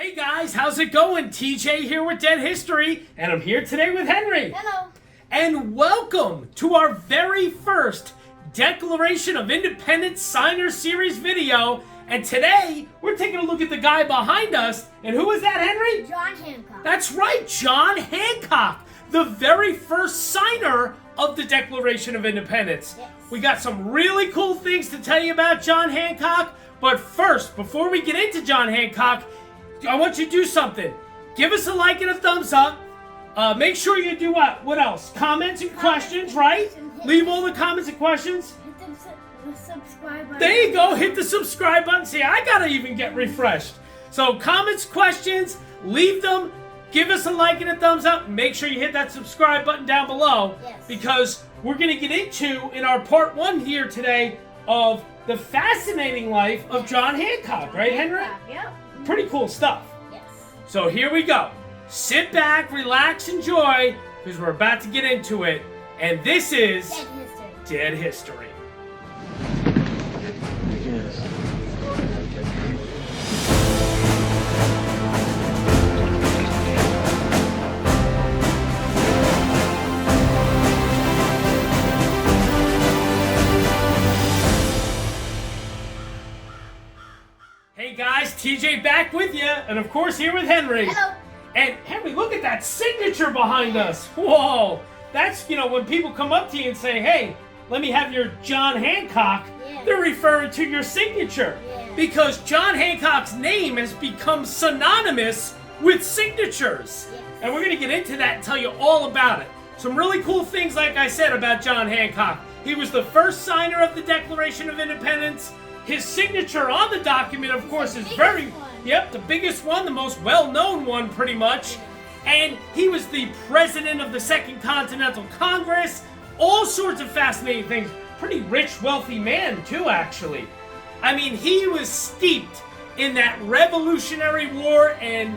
Hey guys, how's it going? TJ here with Dead History, and I'm here today with Henry. Hello. And welcome to our very first Declaration of Independence Signer Series video. And today, we're taking a look at the guy behind us. And who is that, Henry? John Hancock. That's right, John Hancock, the very first signer of the Declaration of Independence. Yes. We got some really cool things to tell you about John Hancock. But first, before we get into John Hancock, I want you to do something. Give us a like and a thumbs up. Make sure you do what? What else? Comments and questions, right? Leave all the comments and questions. Hit the subscribe button. There you go. Hit the subscribe button. See, I gotta even get refreshed. So comments, questions, leave them. Give us a like and a thumbs up. Make sure you hit that subscribe button down below. Yes. Because we're gonna get into, in our part one here today, of the fascinating life of John Hancock. Right, Henry? Yep. Pretty cool stuff. Yes. So here we go. Sit back, relax, enjoy, because we're about to get into it. And this is Dead History. Dead History. Hey guys, TJ back with you, and of course here with Henry. Hello. And Henry, look at that signature behind us. Whoa, that's, when people come up to you and say, hey, let me have your John Hancock, Yeah. they're referring to your signature. Yeah. Because John Hancock's name has become synonymous with signatures. Yes. And we're going to get into that and tell you all about it. Some really cool things, like I said, about John Hancock. He was the first signer of the Declaration of Independence. His signature on the document, of course, is very... one. Yep, the biggest one, the most well-known one, pretty much. And he was the president of the Second Continental Congress. All sorts of fascinating things. Pretty rich, wealthy man, too, actually. I mean, he was steeped in that Revolutionary War and,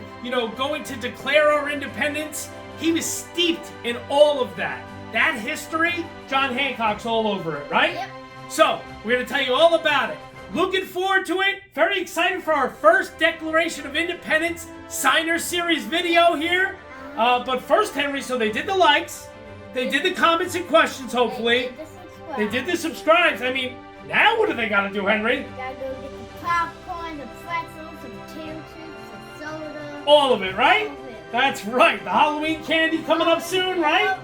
going to declare our independence. He was steeped in all of that. That history, John Hancock's all over it, right? Yep. So, we're going to tell you all about it. Looking forward to it. Very excited for our first Declaration of Independence Signer Series video here. But first, Henry, so they did the likes. They did the comments and questions, hopefully. They did the subscribes. I mean, now what do they got to do, Henry? You gotta go get the popcorn, the pretzels, the potato chips, the soda. All of it, right? All of it. That's right. The Halloween candy coming up soon, right?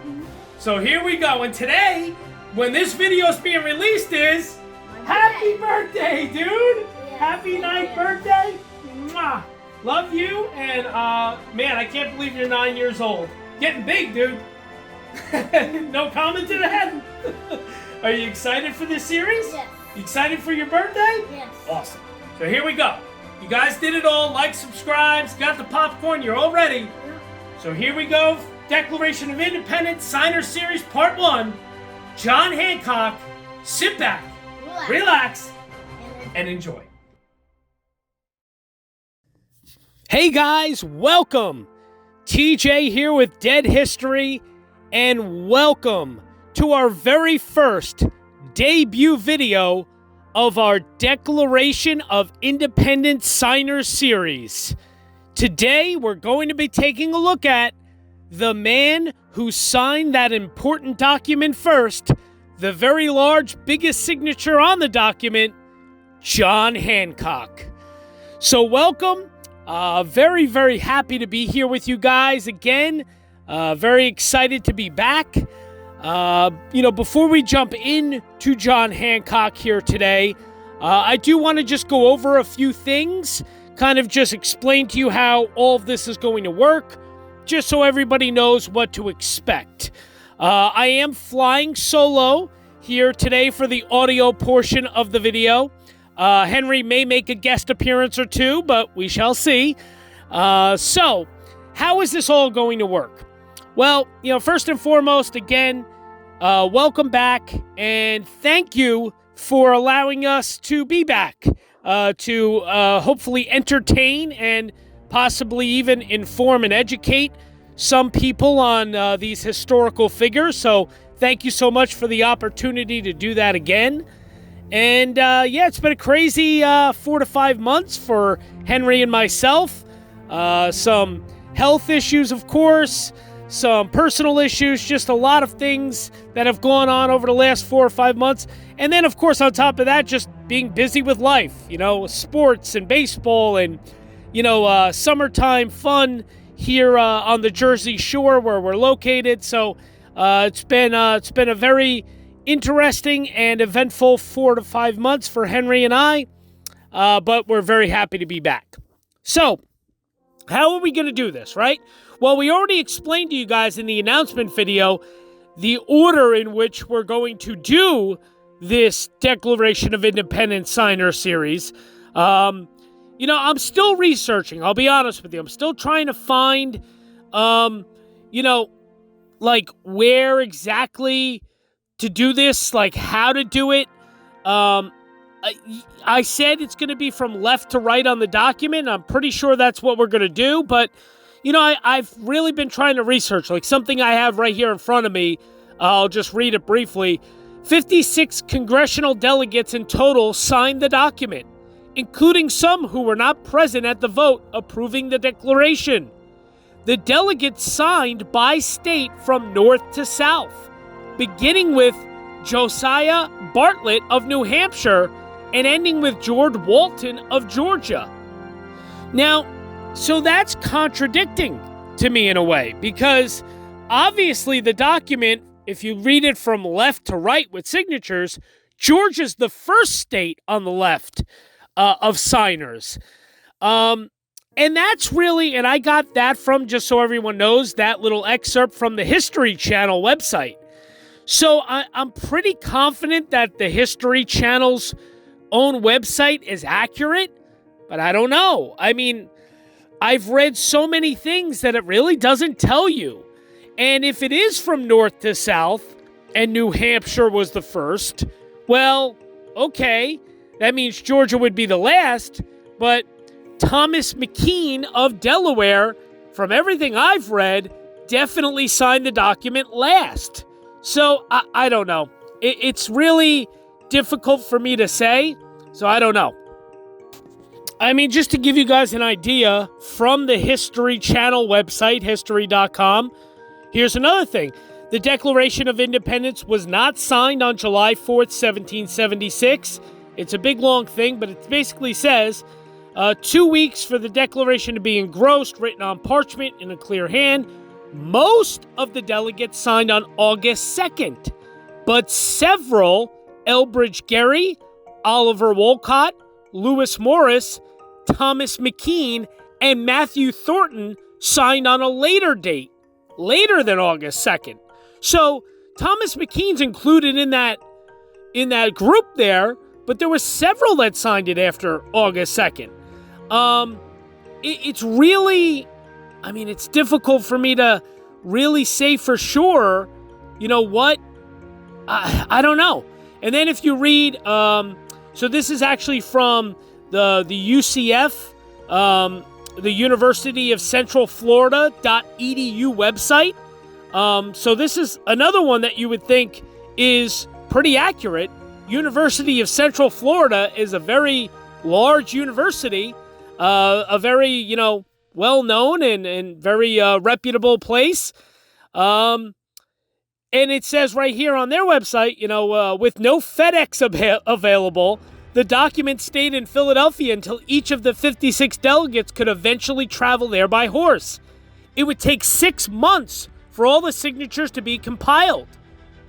So here we go. And today, when this video is being released is... Happy birthday, dude! Yeah. Happy ninth birthday! Mwah. Love you, and man, I can't believe you're 9 years old. Getting big, dude. No comment to the head. Are you excited for this series? Yes. You excited for your birthday? Yes. Awesome. So here we go. You guys did it all. Like, subscribes, got the popcorn. You're all ready. Yep. So here we go. Declaration of Independence Signer Series Part 1. John Hancock. Sit back. Relax and enjoy. Hey guys, welcome. TJ here with Dead History, and welcome to our very first debut video of our Declaration of Independence Signer Series. Today we're going to be taking a look at the man who signed that important document first, the very large, biggest signature on the document, John Hancock. So welcome. Very, very happy to be here with you guys again. Very excited to be back. Before we jump into John Hancock here today, I do want to just go over a few things, kind of just explain to you how all of this is going to work, just so everybody knows what to expect. I am flying solo here today for the audio portion of the video. Henry may make a guest appearance or two, but we shall see. So, how is this all going to work? Well, first and foremost, again, welcome back, and thank you for allowing us to be back, to hopefully entertain and possibly even inform and educate some people on these historical figures. So thank you so much for the opportunity to do that again. And it's been a crazy 4 to 5 months for Henry and myself. some health issues, of course, some personal issues, just a lot of things that have gone on over the last 4 or 5 months. And then, of course, on top of that, just being busy with life, sports and baseball and, summertime fun here on the Jersey Shore where we're located. So it's been a very interesting and eventful 4 to 5 months for Henry and I, but we're very happy to be back. So how are we going to do this, right? Well, we already explained to you guys in the announcement video the order in which we're going to do this Declaration of Independence signer series. I'm still researching. I'll be honest with you. I'm still trying to find, where exactly to do this, like how to do it. I said it's going to be from left to right on the document. I'm pretty sure that's what we're going to do. But, I've really been trying to research, like something I have right here in front of me. I'll just read it briefly. 56 congressional delegates in total signed the document, including some who were not present at the vote approving the declaration. The delegates signed by state from north to south, beginning with Josiah Bartlett of New Hampshire and ending with George Walton of Georgia. Now, so that's contradicting to me in a way, because obviously the document, if you read it from left to right with signatures, Georgia's the first state on the left of signers. And that's really, and I got that from, just so everyone knows, that little excerpt from the History Channel website. So I'm pretty confident that the History Channel's own website is accurate, but I don't know. I mean, I've read so many things that it really doesn't tell you. And if it is from north to south, and New Hampshire was the first, well, okay, that means Georgia would be the last, but Thomas McKean of Delaware, from everything I've read, definitely signed the document last. So, I don't know. It's really difficult for me to say, so I don't know. I mean, just to give you guys an idea, from the History Channel website, history.com, here's another thing. The Declaration of Independence was not signed on July 4th, 1776. It's a big, long thing, but it basically says 2 weeks for the Declaration to be engrossed, written on parchment in a clear hand. Most of the delegates signed on August 2nd, but several, Elbridge Gerry, Oliver Wolcott, Lewis Morris, Thomas McKean, and Matthew Thornton signed on a later date, later than August 2nd. So Thomas McKean's included in that group there, but there were several that signed it after August 2nd. It's really, I mean, it's difficult for me to really say for sure, what, I don't know. And then if you read, so this is actually from the UCF, the University of Central Florida.edu website. So this is another one that you would think is pretty accurate. University of Central Florida is a very large university, a very, well-known and very reputable place. And it says right here on their website, with no FedEx available, the document stayed in Philadelphia until each of the 56 delegates could eventually travel there by horse. It would take 6 months for all the signatures to be compiled.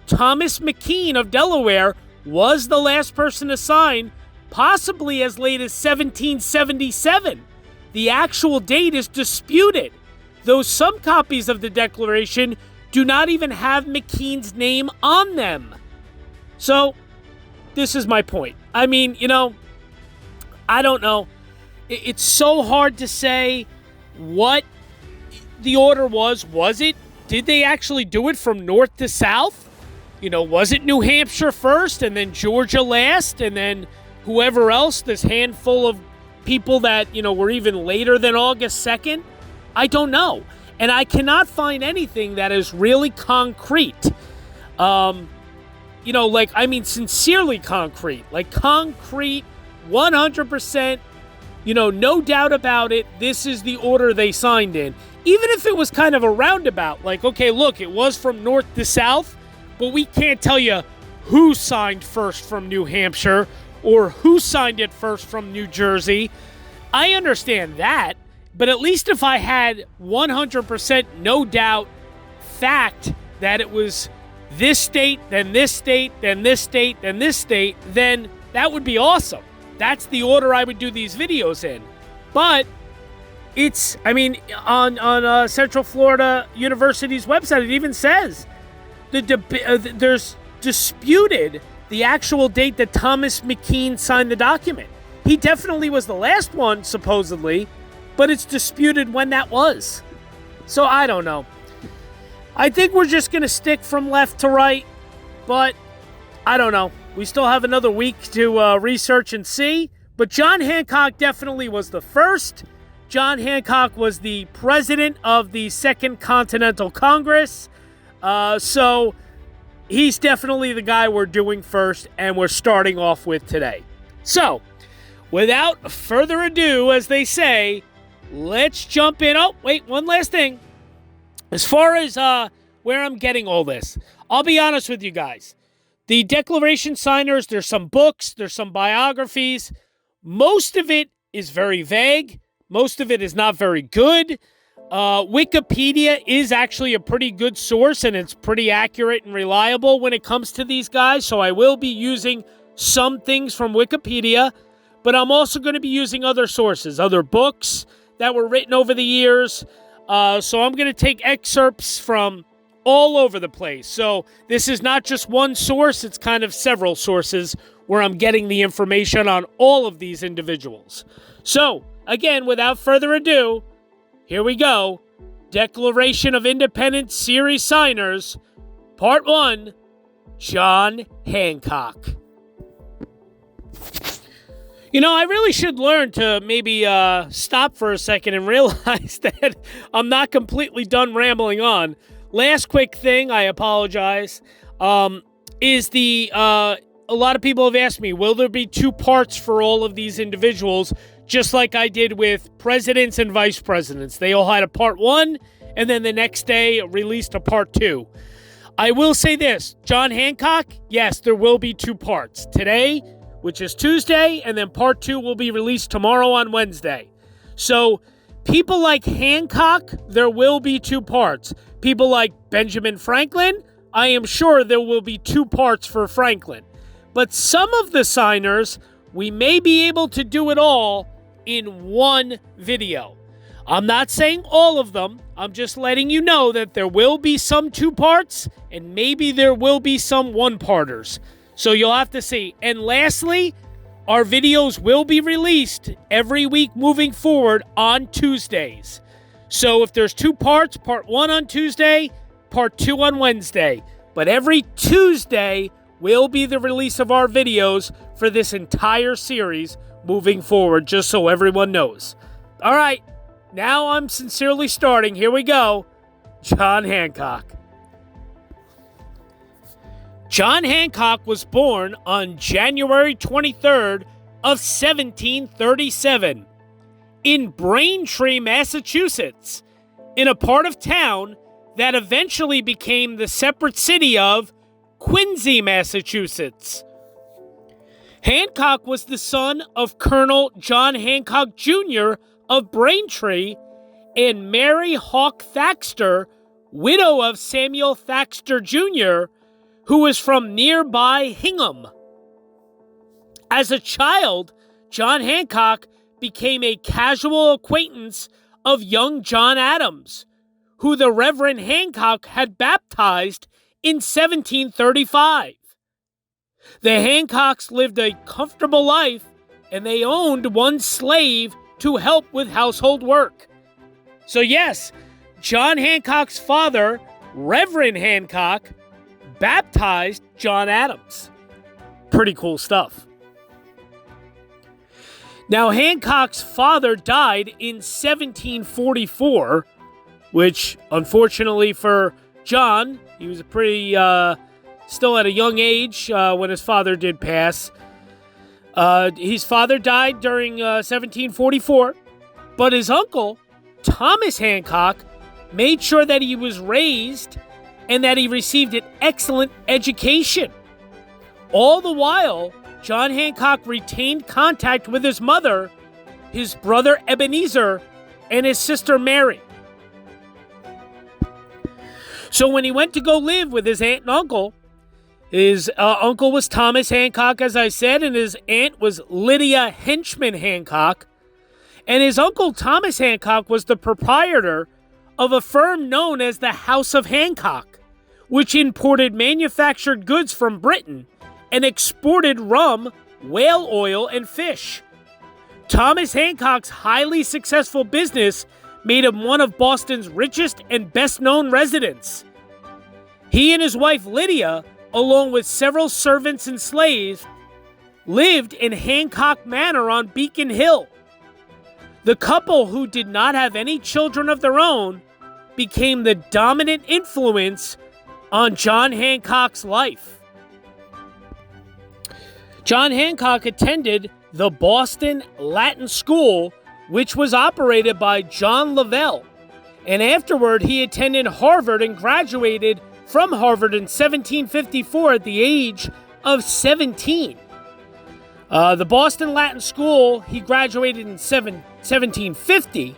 Thomas McKean of Delaware was the last person to sign, possibly as late as 1777. The actual date is disputed, though some copies of the Declaration do not even have McKean's name on them. So, this is my point. I mean, I don't know. It's so hard to say what the order was. Did they actually do it from north to south? Was it New Hampshire first and then Georgia last and then whoever else, this handful of people that, were even later than August 2nd? I don't know. And I cannot find anything that is really concrete. Sincerely concrete. Like concrete, 100% no doubt about it, this is the order they signed in. Even if it was kind of a roundabout, like, okay, look, it was from north to south, but we can't tell you who signed first from New Hampshire or who signed it first from New Jersey. I understand that, but at least if I had 100% no doubt fact that it was this state, then this state, then this state, then this state, then that would be awesome. That's the order I would do these videos in. But on Central Florida University's website, it even says there's disputed the actual date that Thomas McKean signed the document. He definitely was the last one, supposedly, but it's disputed when that was. So I don't know. I think we're just going to stick from left to right, but I don't know. We still have another week to research and see, but John Hancock definitely was the first. John Hancock was the president of the Second Continental Congress, so he's definitely the guy we're doing first, and we're starting off with today. So, without further ado, as they say, let's jump in. Oh, wait, one last thing. As far as where I'm getting all this, I'll be honest with you guys. The Declaration signers, there's some books, there's some biographies. Most of it is very vague. Most of it is not very good. Wikipedia is actually a pretty good source, and it's pretty accurate and reliable when it comes to these guys, so I will be using some things from Wikipedia, but I'm also going to be using other sources, other books that were written over the years. So I'm going to take excerpts from all over the place. So this is not just one source, it's kind of several sources where I'm getting the information on all of these individuals. So, again, without further ado, here we go. Declaration of Independence Series Signers, Part 1, John Hancock. I really should learn to maybe stop for a second and realize that I'm not completely done rambling on. Last quick thing, I apologize, is a lot of people have asked me, will there be two parts for all of these individuals, just like I did with presidents and vice presidents? They all had a part 1, and then the next day released a part 2. I will say this, John Hancock, yes, there will be two parts. Today, which is Tuesday, and then part 2 will be released tomorrow on Wednesday. So, people like Hancock, there will be two parts. People like Benjamin Franklin, I am sure there will be two parts for Franklin. But some of the signers, we may be able to do it all in one video. I'm not saying all of them. I'm just letting you know that there will be some two parts, and maybe there will be some one-parters. So you'll have to see. And lastly, our videos will be released every week moving forward on Tuesdays. So if there's two parts, part 1 on Tuesday, part 2 on Wednesday. But every Tuesday will be the release of our videos for this entire series moving forward, just so everyone knows. All right, now I'm sincerely starting. Here we go. John Hancock. John Hancock was born on January 23rd of 1737 in Braintree, Massachusetts, in a part of town that eventually became the separate city of Quincy, Massachusetts. Hancock was the son of Colonel John Hancock Jr. of Braintree and Mary Hawk Thaxter, widow of Samuel Thaxter Jr., who was from nearby Hingham. As a child, John Hancock became a casual acquaintance of young John Adams, who the Reverend Hancock had baptized in 1735. The Hancocks lived a comfortable life, and they owned one slave to help with household work. So yes, John Hancock's father, Reverend Hancock, baptized John Adams. Pretty cool stuff. Now, Hancock's father died in 1744, which, unfortunately for John, he was still at a young age when his father did pass. His father died during 1744, but his uncle, Thomas Hancock, made sure that he was raised and that he received an excellent education. All the while, John Hancock retained contact with his mother, his brother Ebenezer, and his sister Mary. So when he went to go live with his aunt and uncle, his uncle was Thomas Hancock, as I said, and his aunt was Lydia Henchman Hancock. And his uncle, Thomas Hancock, was the proprietor of a firm known as the House of Hancock, which imported manufactured goods from Britain and exported rum, whale oil, and fish. Thomas Hancock's highly successful business made him one of Boston's richest and best-known residents. He and his wife Lydia, along with several servants and slaves, lived in Hancock Manor on Beacon Hill. The couple, who did not have any children of their own, became the dominant influence on John Hancock's life. John Hancock attended the Boston Latin School, which was operated by John Lavelle, and afterward he attended Harvard and graduated from Harvard in 1754 at the age of 17. The Boston Latin School, he graduated in 1750,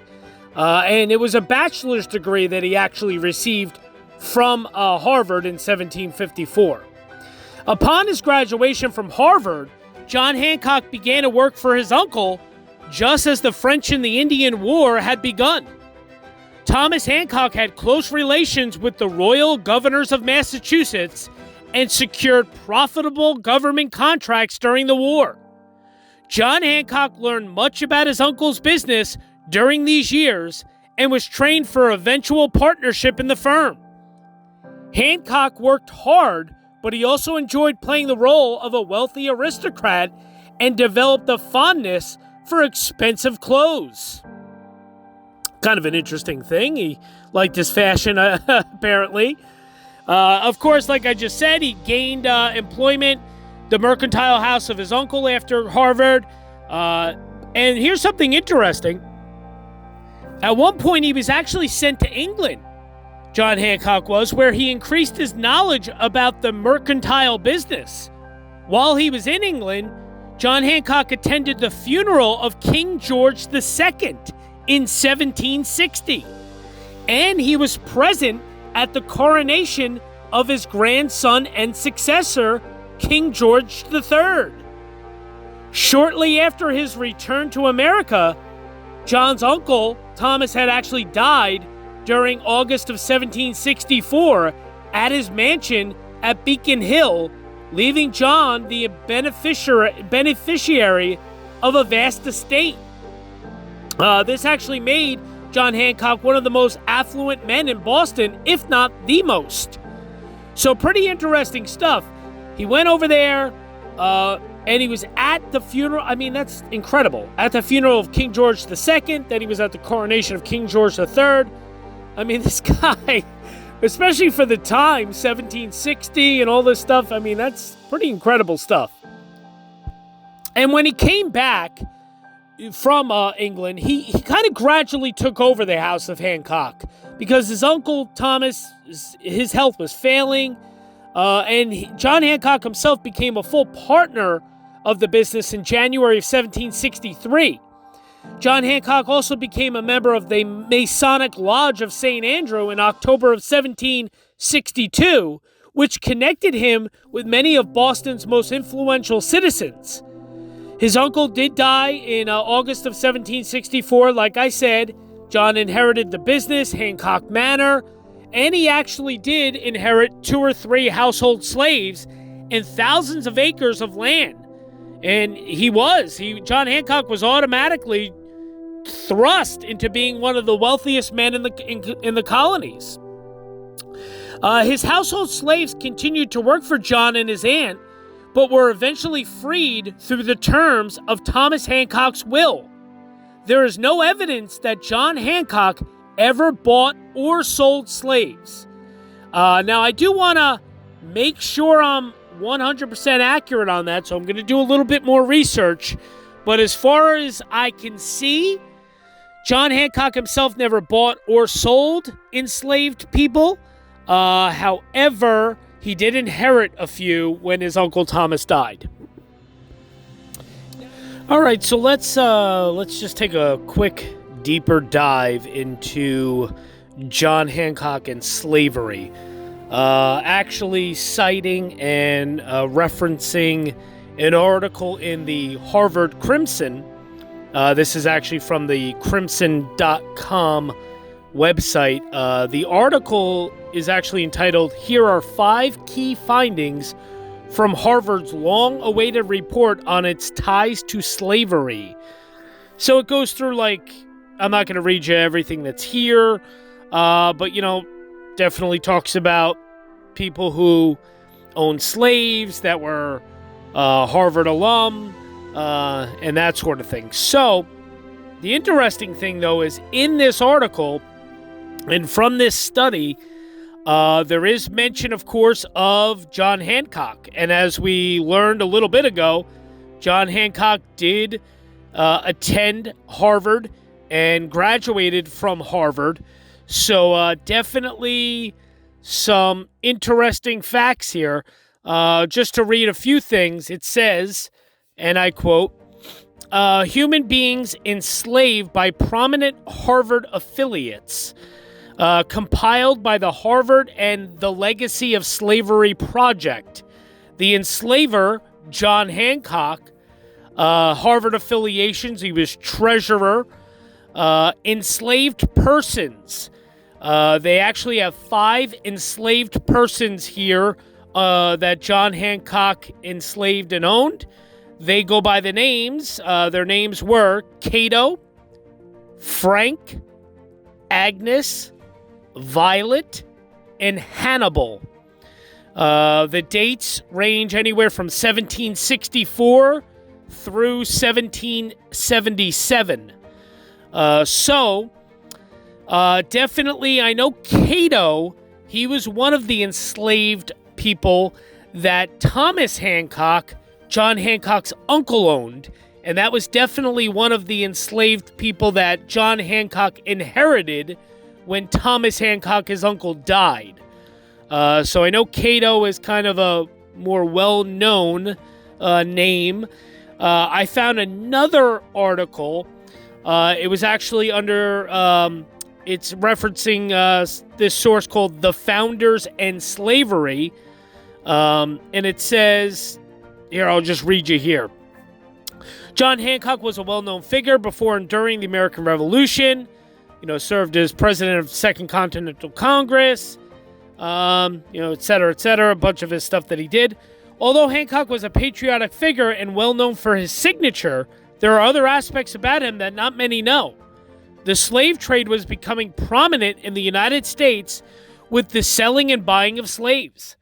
and it was a bachelor's degree that he actually received from Harvard in 1754. Upon his graduation from Harvard, John Hancock began to work for his uncle just as the French and the Indian War had begun. Thomas Hancock had close relations with the royal governors of Massachusetts and secured profitable government contracts during the war. John Hancock learned much about his uncle's business during these years and was trained for eventual partnership in the firm. Hancock worked hard, but he also enjoyed playing the role of a wealthy aristocrat and developed a fondness for expensive clothes. Kind of an interesting thing. He liked his fashion, apparently. Of course, like I just said, he gained employment, the mercantile house of his uncle after Harvard. And here's something interesting. At one point, he was actually sent to England, John Hancock was, where he increased his knowledge about the mercantile business. While he was in England, John Hancock attended the funeral of King George II in 1760, and he was present at the coronation of his grandson and successor, King George III. Shortly after his return to America, John's uncle, Thomas, had actually died during August of 1764 at his mansion at Beacon Hill, leaving John the beneficiary of a vast estate. This actually made John Hancock one of the most affluent men in Boston, if not the most. So pretty interesting stuff. He went over there, and he was at the funeral. I mean, that's incredible. At the funeral of King George II, then he was at the coronation of King George III. I mean, this guy, especially for the time, 1760 and all this stuff, I mean, that's pretty incredible stuff. And when he came back from England, he kind of gradually took over the House of Hancock because his uncle Thomas, his health was failing, and John Hancock himself became a full partner of the business in January of 1763. John Hancock also became a member of the Masonic Lodge of St. Andrew in October of 1762, which connected him with many of Boston's most influential citizens. His uncle did die in August of 1764. Like I said, John inherited the business, Hancock Manor, and he actually did inherit 2 or 3 household slaves and thousands of acres of land. And John Hancock was automatically thrust into being one of the wealthiest men in the colonies. His household slaves continued to work for John and his aunt, but were eventually freed through the terms of Thomas Hancock's will. There is no evidence that John Hancock ever bought or sold slaves. Now, I do want to make sure I'm 100% accurate on that, so I'm going to do a little bit more research. But as far as I can see, John Hancock himself never bought or sold enslaved people. However, he did inherit a few when his Uncle Thomas died. All right, so let's just take a quick, deeper dive into John Hancock and slavery. Actually citing and referencing an article in the Harvard Crimson. This is actually from the crimson.com website. The article is actually entitled, "Here are 5 key findings from Harvard's long-awaited report on its ties to slavery." So it goes through, like, I'm not going to read you everything that's here, but, definitely talks about people who owned slaves that were Harvard alum, and that sort of thing. So the interesting thing, though, is in this article and from this study, there is mention, of course, of John Hancock. And as we learned a little bit ago, John Hancock did attend Harvard and graduated from Harvard. So definitely some interesting facts here. Just to read a few things, it says, and I quote, "Human beings enslaved by prominent Harvard affiliates, compiled by the Harvard and the Legacy of Slavery Project. The enslaver, John Hancock, Harvard affiliations, he was treasurer. Enslaved persons. They actually have 5 enslaved persons here that John Hancock enslaved and owned. They go by the names. Their names were Cato, Frank, Agnes, Violet, and Hannibal. The dates range anywhere from 1764 through 1777. Definitely, I know Cato, he was one of the enslaved people that Thomas Hancock, John Hancock's uncle, owned. And that was definitely one of the enslaved people that John Hancock inherited when Thomas Hancock, his uncle, died. So I know Cato is kind of a more well-known name. I found another article. It was actually under, it's referencing this source called The Founders and Slavery. And it says, here, I'll just read you here. John Hancock was a well-known figure before and during the American Revolution. Served as president of Second Continental Congress, et cetera, a bunch of his stuff that he did. Although Hancock was a patriotic figure and well-known for his signature, there are other aspects about him that not many know. The slave trade was becoming prominent in the United States with the selling and buying of slaves.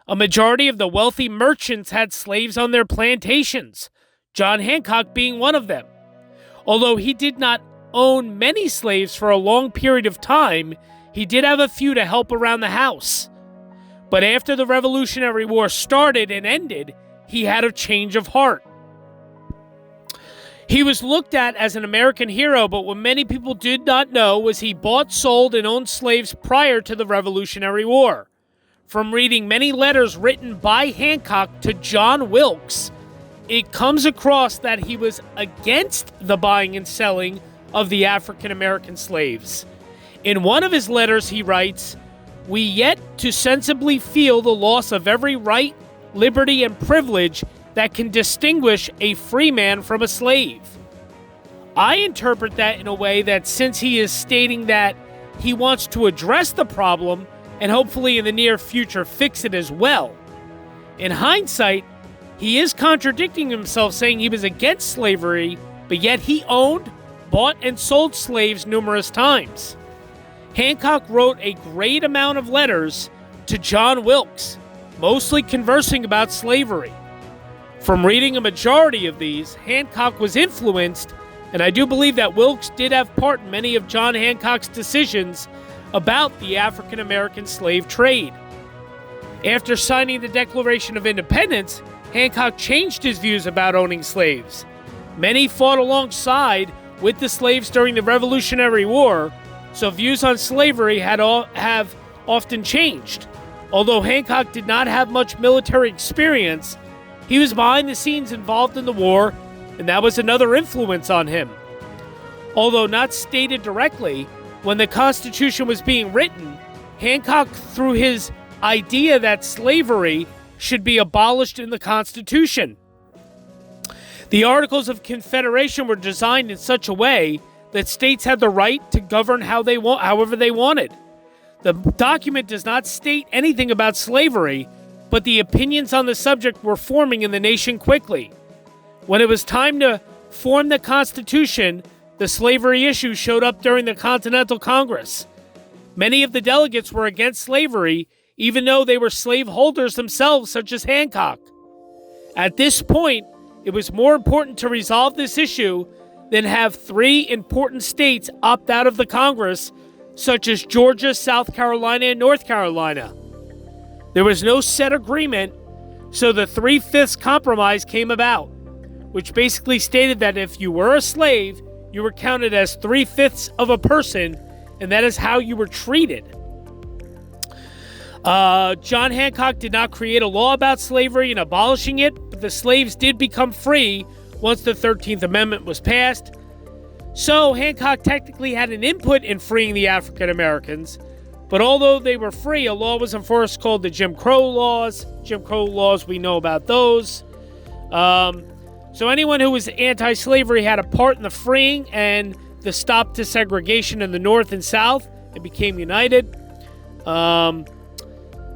A majority of the wealthy merchants had slaves on their plantations, John Hancock being one of them. Although he did not own many slaves for a long period of time, he did have a few to help around the house. But after the Revolutionary War started and ended, he had a change of heart. He was looked at as an American hero, but what many people did not know was he bought, sold, and owned slaves prior to the Revolutionary War. From reading many letters written by Hancock to John Wilkes, it comes across that he was against the buying and selling of the African American slaves. In one of his letters, he writes, "We yet to sensibly feel the loss of every right, liberty, and privilege that can distinguish a free man from a slave." I interpret that in a way that since he is stating that he wants to address the problem and hopefully in the near future fix it as well. In hindsight, he is contradicting himself, saying he was against slavery, but yet he owned, bought, and sold slaves numerous times. Hancock wrote a great amount of letters to John Wilkes, mostly conversing about slavery. From reading a majority of these, Hancock was influenced, and I do believe that Wilkes did have part in many of John Hancock's decisions about the African American slave trade. After signing the Declaration of Independence, Hancock changed his views about owning slaves. Many fought alongside with the slaves during the Revolutionary War, so views on slavery have often changed. Although Hancock did not have much military experience, he was behind the scenes involved in the war, and that was another influence on him. Although not stated directly, when the Constitution was being written, Hancock threw his idea that slavery should be abolished in the Constitution. The Articles of Confederation were designed in such a way that states had the right to govern however they wanted. The document does not state anything about slavery, but the opinions on the subject were forming in the nation quickly. When it was time to form the Constitution, the slavery issue showed up during the Continental Congress. Many of the delegates were against slavery, even though they were slaveholders themselves, such as Hancock. At this point, it was more important to resolve this issue than have 3 important states opt out of the Congress, such as Georgia, South Carolina, and North Carolina. There was no set agreement, so the 3/5 compromise came about, which basically stated that if you were a slave, you were counted as 3/5 of a person, and that is how you were treated. John Hancock did not create a law about slavery and abolishing it, but the slaves did become free once the 13th Amendment was passed. So Hancock technically had an input in freeing the African Americans, but although they were free, a law was enforced called the Jim Crow laws. Jim Crow laws, we know about those. So anyone who was anti-slavery had a part in the freeing and the stop to segregation in the North and South and became united.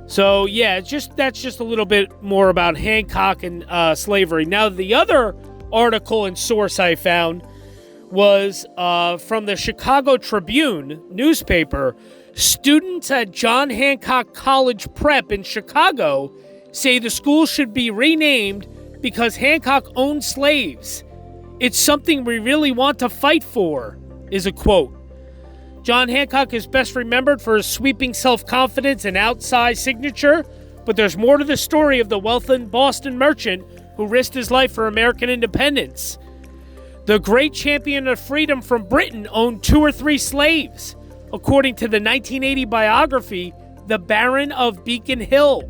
So yeah, that's just a little bit more about Hancock and slavery. Now, the other article and source I found was from the Chicago Tribune newspaper. Students at John Hancock College Prep in Chicago say the school should be renamed because Hancock owned slaves. It's something we really want to fight for, is a quote. John Hancock is best remembered for his sweeping self-confidence and outsized signature, but there's more to the story of the wealthy Boston merchant who risked his life for American independence. The great champion of freedom from Britain owned 2 or 3 slaves, according to the 1980 biography, The Baron of Beacon Hill.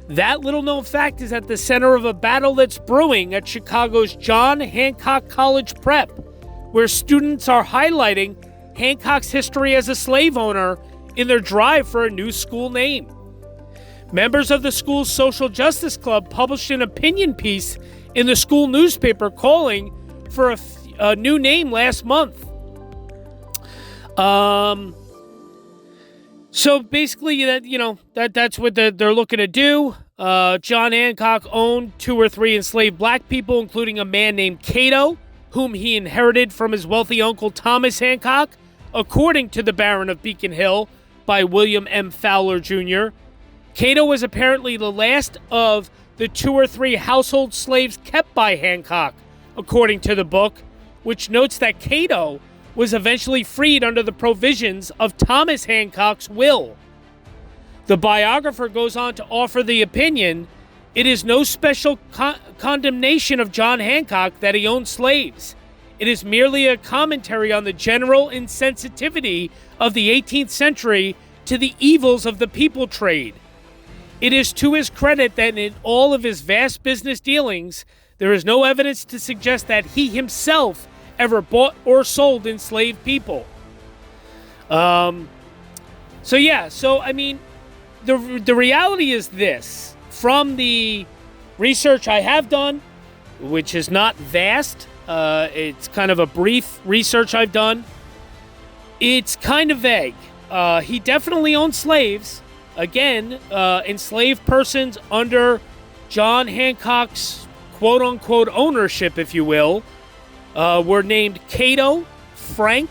That little-known fact is at the center of a battle that's brewing at Chicago's John Hancock College Prep, where students are highlighting Hancock's history as a slave owner in their drive for a new school name. Members of the school's Social Justice Club published an opinion piece in the school newspaper calling for a new name last month. So basically, that's what they're looking to do. John Hancock owned 2 or 3 enslaved black people, including a man named Cato, whom he inherited from his wealthy uncle Thomas Hancock, according to the Baron of Beacon Hill by William M. Fowler Jr. Cato was apparently the last of the 2 or 3 household slaves kept by Hancock, according to the book, which notes that Cato was eventually freed under the provisions of Thomas Hancock's will. The biographer goes on to offer the opinion, it is no special condemnation of John Hancock that he owned slaves. It is merely a commentary on the general insensitivity of the 18th century to the evils of the people trade. It is to his credit that in all of his vast business dealings, there is no evidence to suggest that he himself ever bought or sold enslaved people. The reality is this. From the research I have done, which is not vast, it's kind of a brief research I've done, it's kind of vague. He definitely owned slaves. Again, enslaved persons under John Hancock's quote-unquote ownership, if you will, were named Cato, Frank,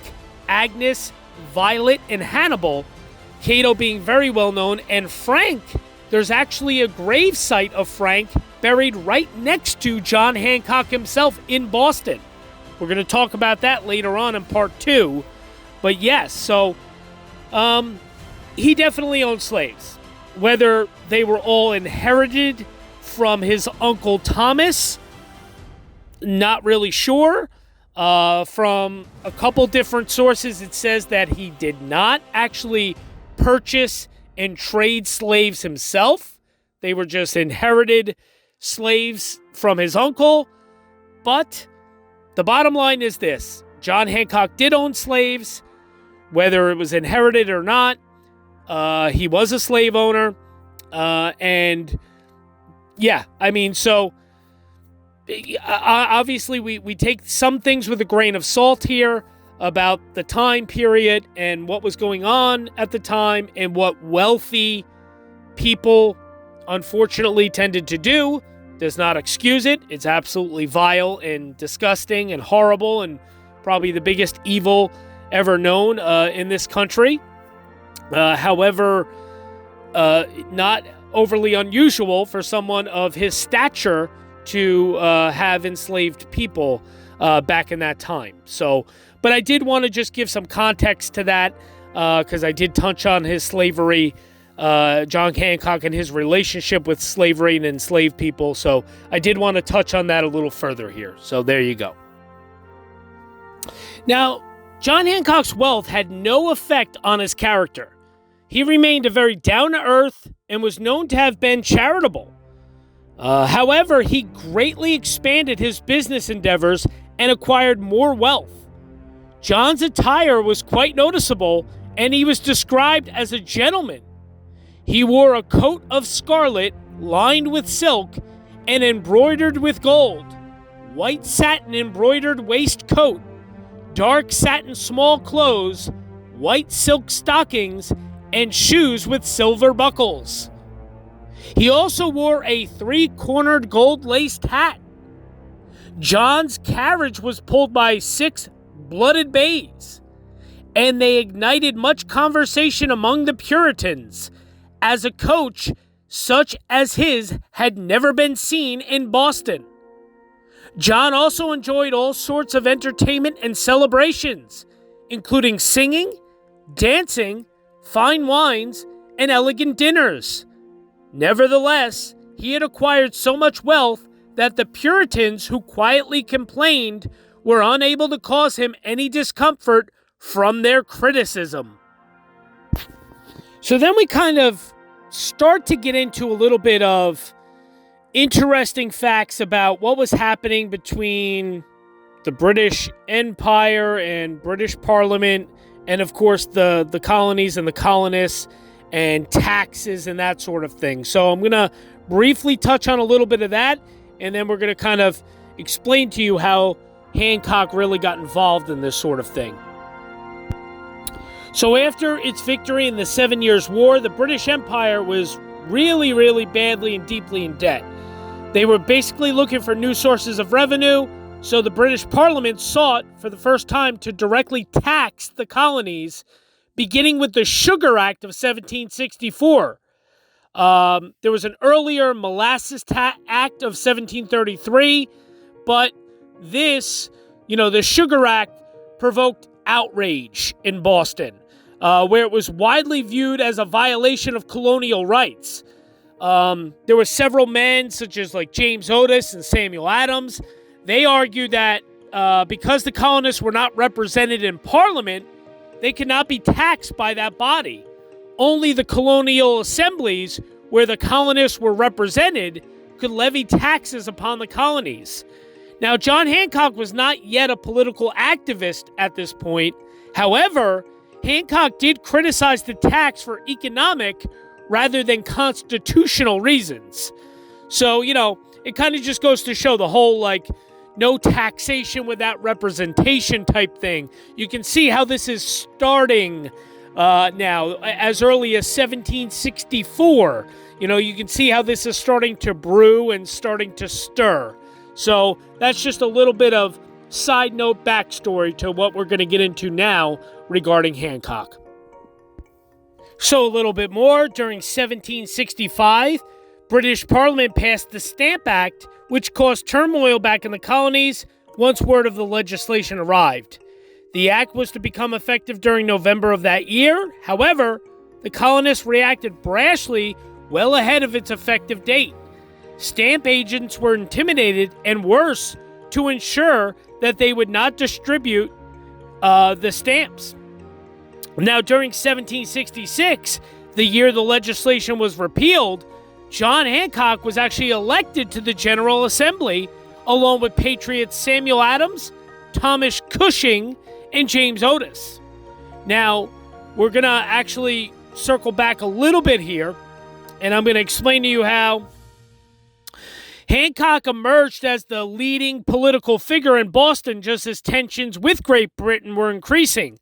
Agnes, Violet, and Hannibal. Cato being very well known, and Frank, there's actually a grave site of Frank buried right next to John Hancock himself in Boston. We're going to talk about that later on in part 2. But yes, so he definitely owned slaves. Whether they were all inherited from his Uncle Thomas, not really sure. From a couple different sources, it says that he did not actually purchase and trade slaves himself. They were just inherited slaves from his uncle. But the bottom line is this: John Hancock did own slaves, whether it was inherited or not. He was a slave owner. And yeah, I mean, so obviously we take some things with a grain of salt here about the time period and what was going on at the time and what wealthy people unfortunately tended to do. Does not excuse it. It's absolutely vile and disgusting and horrible and probably the biggest evil ever known in this country. However, not overly unusual for someone of his stature to have enslaved people back in that time. So, but I did want to just give some context to that because I did touch on his slavery, John Hancock and his relationship with slavery and enslaved people. So I did want to touch on that a little further here. So there you go. Now, John Hancock's wealth had no effect on his character. He remained a very down-to-earth and was known to have been charitable. However, he greatly expanded his business endeavors and acquired more wealth. John's attire was quite noticeable, and he was described as a gentleman. He wore a coat of scarlet lined with silk and embroidered with gold, white satin embroidered waistcoat, dark satin small clothes, white silk stockings, and shoes with silver buckles. He also wore a three-cornered gold-laced hat. John's carriage was pulled by 6 blooded bays, and they ignited much conversation among the Puritans, as a coach such as his had never been seen in Boston. John also enjoyed all sorts of entertainment and celebrations, including singing, dancing, fine wines, and elegant dinners. Nevertheless, he had acquired so much wealth that the Puritans who quietly complained were unable to cause him any discomfort from their criticism. So then we kind of start to get into a little bit of interesting facts about what was happening between the British Empire and British Parliament, and of course the colonies and the colonists, and taxes and that sort of thing. So I'm going to briefly touch on a little bit of that, and then we're going to kind of explain to you how Hancock really got involved in this sort of thing. So after its victory in the 7 Years' War, the British Empire was really, really badly and deeply in debt. They were basically looking for new sources of revenue, so the British Parliament sought for the first time to directly tax the colonies, beginning with the Sugar Act of 1764. There was an earlier Molasses Act of 1733, but this, the Sugar Act provoked outrage in Boston, where it was widely viewed as a violation of colonial rights. There were several men, such as like James Otis and Samuel Adams. They argued that because the colonists were not represented in Parliament, they could not be taxed by that body. Only the colonial assemblies, where the colonists were represented, could levy taxes upon the colonies. Now, John Hancock was not yet a political activist at this point. However, Hancock did criticize the tax for economic rather than constitutional reasons. So, it kind of just goes to show the whole, no taxation without representation type thing. You can see how this is starting now, as early as 1764. You can see how this is starting to brew and starting to stir. So that's just a little bit of side note backstory to what we're going to get into now regarding Hancock. So a little bit more. During 1765, British Parliament passed the Stamp Act, which caused turmoil back in the colonies once word of the legislation arrived. The act was to become effective during November of that year. However, the colonists reacted brashly well ahead of its effective date. Stamp agents were intimidated, and worse, to ensure that they would not distribute the stamps. Now, during 1766, the year the legislation was repealed, John Hancock was actually elected to the General Assembly, along with Patriots Samuel Adams, Thomas Cushing, and James Otis. Now, we're going to actually circle back a little bit here, and I'm going to explain to you how Hancock emerged as the leading political figure in Boston just as tensions with Great Britain were increasing.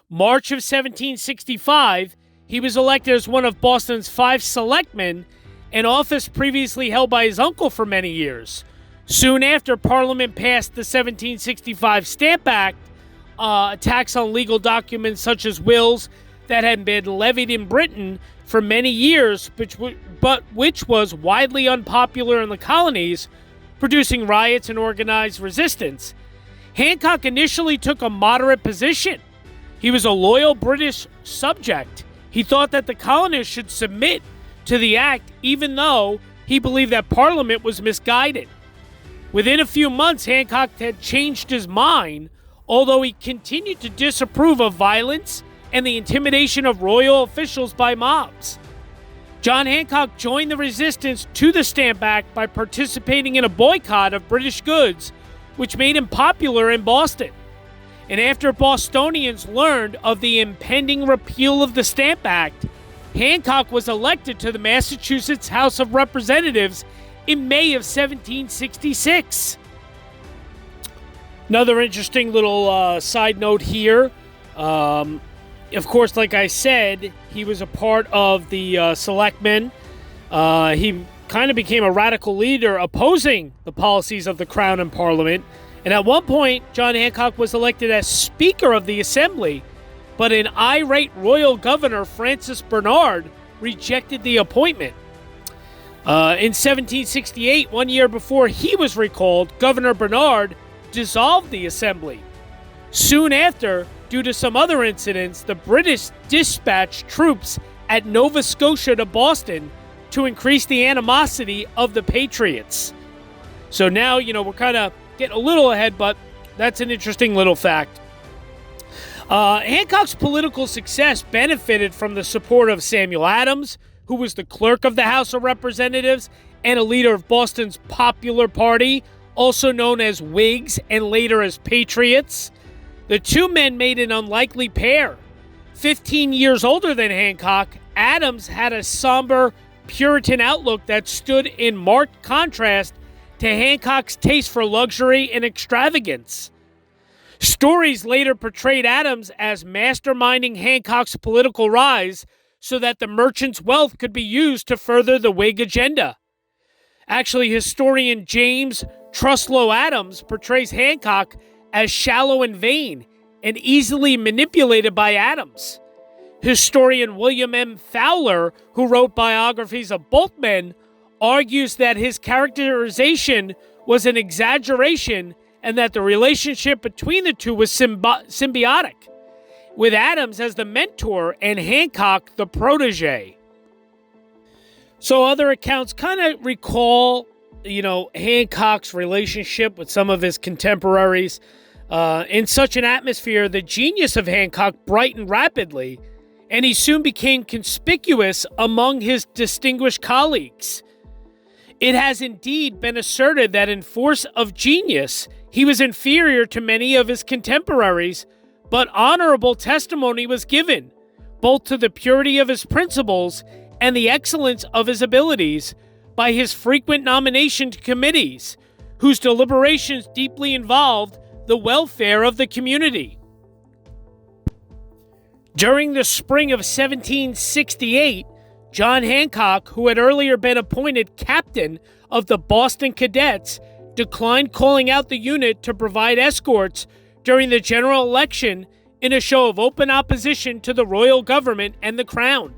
March of 1765, he was elected as one of Boston's 5 selectmen, an office previously held by his uncle for many years. Soon after, Parliament passed the 1765 Stamp Act, a tax on legal documents such as wills that had been levied in Britain for many years, but which was widely unpopular in the colonies, producing riots and organized resistance. Hancock initially took a moderate position. He was a loyal British subject. He thought that the colonists should submit to the act, even though he believed that Parliament was misguided. Within a few months, Hancock had changed his mind, although he continued to disapprove of violence and the intimidation of royal officials by mobs. John Hancock joined the resistance to the Stamp Act by participating in a boycott of British goods, which made him popular in Boston. And after Bostonians learned of the impending repeal of the Stamp Act, Hancock was elected to the Massachusetts House of Representatives in May of 1766. Another interesting little side note here. Of course, like I said, he was a part of the selectmen. He kind of became a radical leader opposing the policies of the Crown and Parliament. And at one point, John Hancock was elected as Speaker of the Assembly, but an irate royal governor, Francis Bernard, rejected the appointment. In 1768, 1 year before he was recalled, Governor Bernard dissolved the Assembly. Soon after, due to some other incidents, the British dispatched troops at Nova Scotia to Boston to increase the animosity of the Patriots. So now, we're kind of getting a little ahead, but that's an interesting little fact. Hancock's political success benefited from the support of Samuel Adams, who was the clerk of the House of Representatives and a leader of Boston's Popular Party, also known as Whigs and later as Patriots. The two men made an unlikely pair. 15 years older than Hancock, Adams had a somber Puritan outlook that stood in marked contrast to Hancock's taste for luxury and extravagance. Stories later portrayed Adams as masterminding Hancock's political rise so that the merchant's wealth could be used to further the Whig agenda. Actually, historian James Truslow Adams portrays Hancock as shallow and vain and easily manipulated by Adams. Historian William M. Fowler, who wrote biographies of both men, argues that his characterization was an exaggeration and that the relationship between the two was symbiotic, with Adams as the mentor and Hancock the protege. So other accounts kind of recall, Hancock's relationship with some of his contemporaries. In such an atmosphere, the genius of Hancock brightened rapidly, and he soon became conspicuous among his distinguished colleagues. It has indeed been asserted that in force of genius, he was inferior to many of his contemporaries, but honorable testimony was given, both to the purity of his principles and the excellence of his abilities, by his frequent nomination to committees, whose deliberations deeply involved the welfare of the community. During the spring of 1768, John Hancock, who had earlier been appointed captain of the Boston Cadets, declined calling out the unit to provide escorts during the general election in a show of open opposition to the royal government and the crown.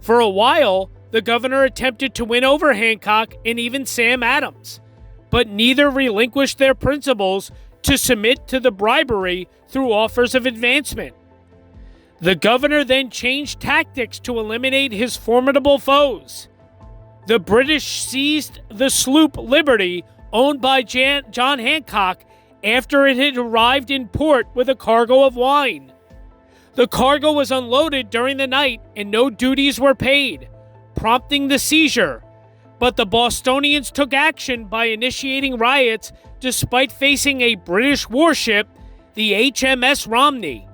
For a while, the governor attempted to win over Hancock and even Sam Adams, but neither relinquished their principles to submit to the bribery through offers of advancement. The governor then changed tactics to eliminate his formidable foes. The British seized the sloop Liberty, owned by John Hancock, after it had arrived in port with a cargo of wine. The cargo was unloaded during the night and no duties were paid, prompting the seizure. But the Bostonians took action by initiating riots despite facing a British warship, the HMS Romney.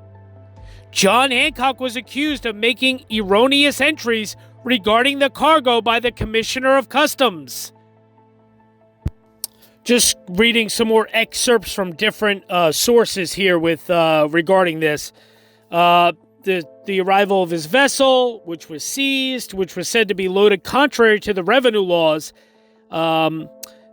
John Hancock was accused of making erroneous entries regarding the cargo by the Commissioner of Customs. Just reading some more excerpts from different sources here with regarding this. The arrival of his vessel, which was seized, which was said to be loaded contrary to the revenue laws. The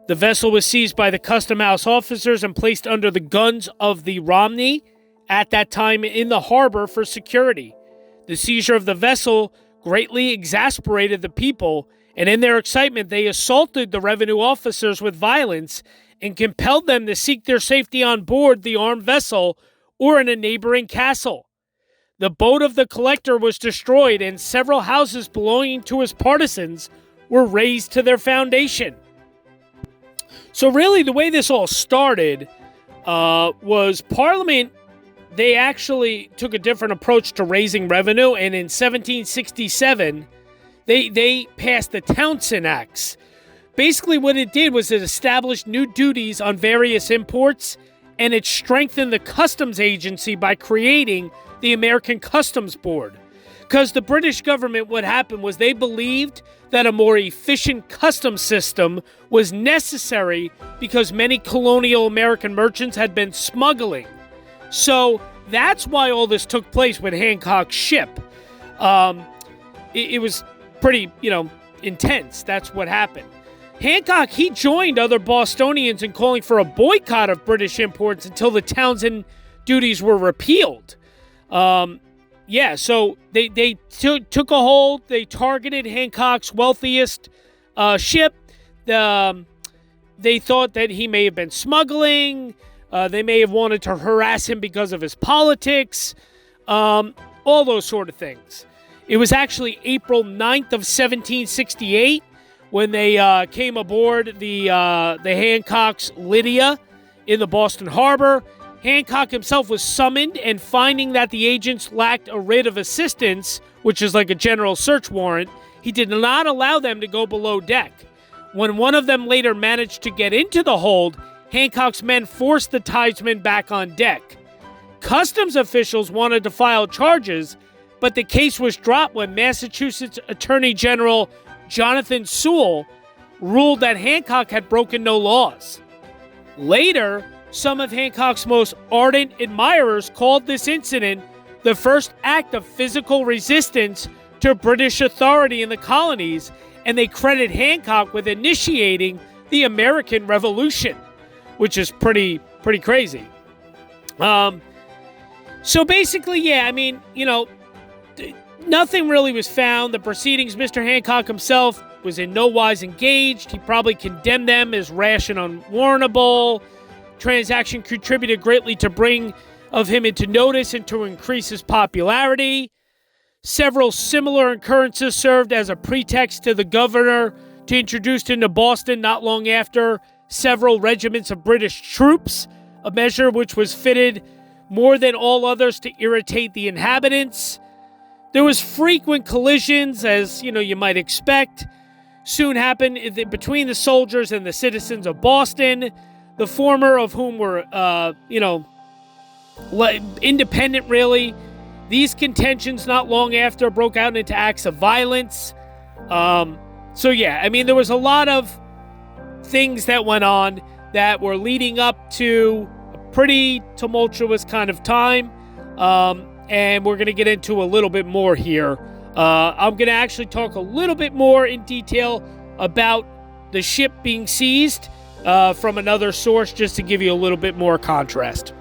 vessel was seized by the custom house officers and placed under the guns of the Romney at that time in the harbor for security. The seizure of the vessel greatly exasperated the people, and in their excitement, they assaulted the revenue officers with violence and compelled them to seek their safety on board the armed vessel or in a neighboring castle. The boat of the collector was destroyed, and several houses belonging to his partisans were razed to their foundation. So really, the way this all started was Parliament. They actually took a different approach to raising revenue, and in 1767, they passed the Townshend Acts. Basically, what it did was it established new duties on various imports, and it strengthened the customs agency by creating the American Customs Board. Because the British government, what happened was they believed that a more efficient customs system was necessary because many colonial American merchants had been smuggling. So that's why all this took place with Hancock's ship. It was pretty, intense. That's what happened. Hancock, he joined other Bostonians in calling for a boycott of British imports until the Townshend duties were repealed. So they took a hold. They targeted Hancock's wealthiest ship. They thought that he may have been smuggling. They may have wanted to harass him because of his politics, all those sort of things. It was actually April 9th of 1768 when they came aboard the Hancock's Lydia in the Boston Harbor. Hancock himself was summoned, and finding that the agents lacked a writ of assistance, which is like a general search warrant, he did not allow them to go below deck. When one of them later managed to get into the hold, Hancock's men forced the tidesmen back on deck. Customs officials wanted to file charges, but the case was dropped when Massachusetts Attorney General Jonathan Sewell ruled that Hancock had broken no laws. Later, some of Hancock's most ardent admirers called this incident the first act of physical resistance to British authority in the colonies, and they credit Hancock with initiating the American Revolution, which is pretty crazy. So basically, nothing really was found. The proceedings, Mr. Hancock himself was in no wise engaged. He probably condemned them as rash and unwarrantable. Transaction contributed greatly to bring of him into notice and to increase his popularity. Several similar occurrences served as a pretext to the governor to introduce into Boston not long after several regiments of British troops, a measure which was fitted more than all others to irritate the inhabitants. There was frequent collisions, as you might expect, soon happened between the soldiers and the citizens of Boston, the former of whom were, independent, really. These contentions not long after broke out into acts of violence. There was a lot of things that went on that were leading up to a pretty tumultuous kind of time. And we're going to get into a little bit more here. I'm going to actually talk a little bit more in detail about the ship being seized from another source, just to give you a little bit more contrast.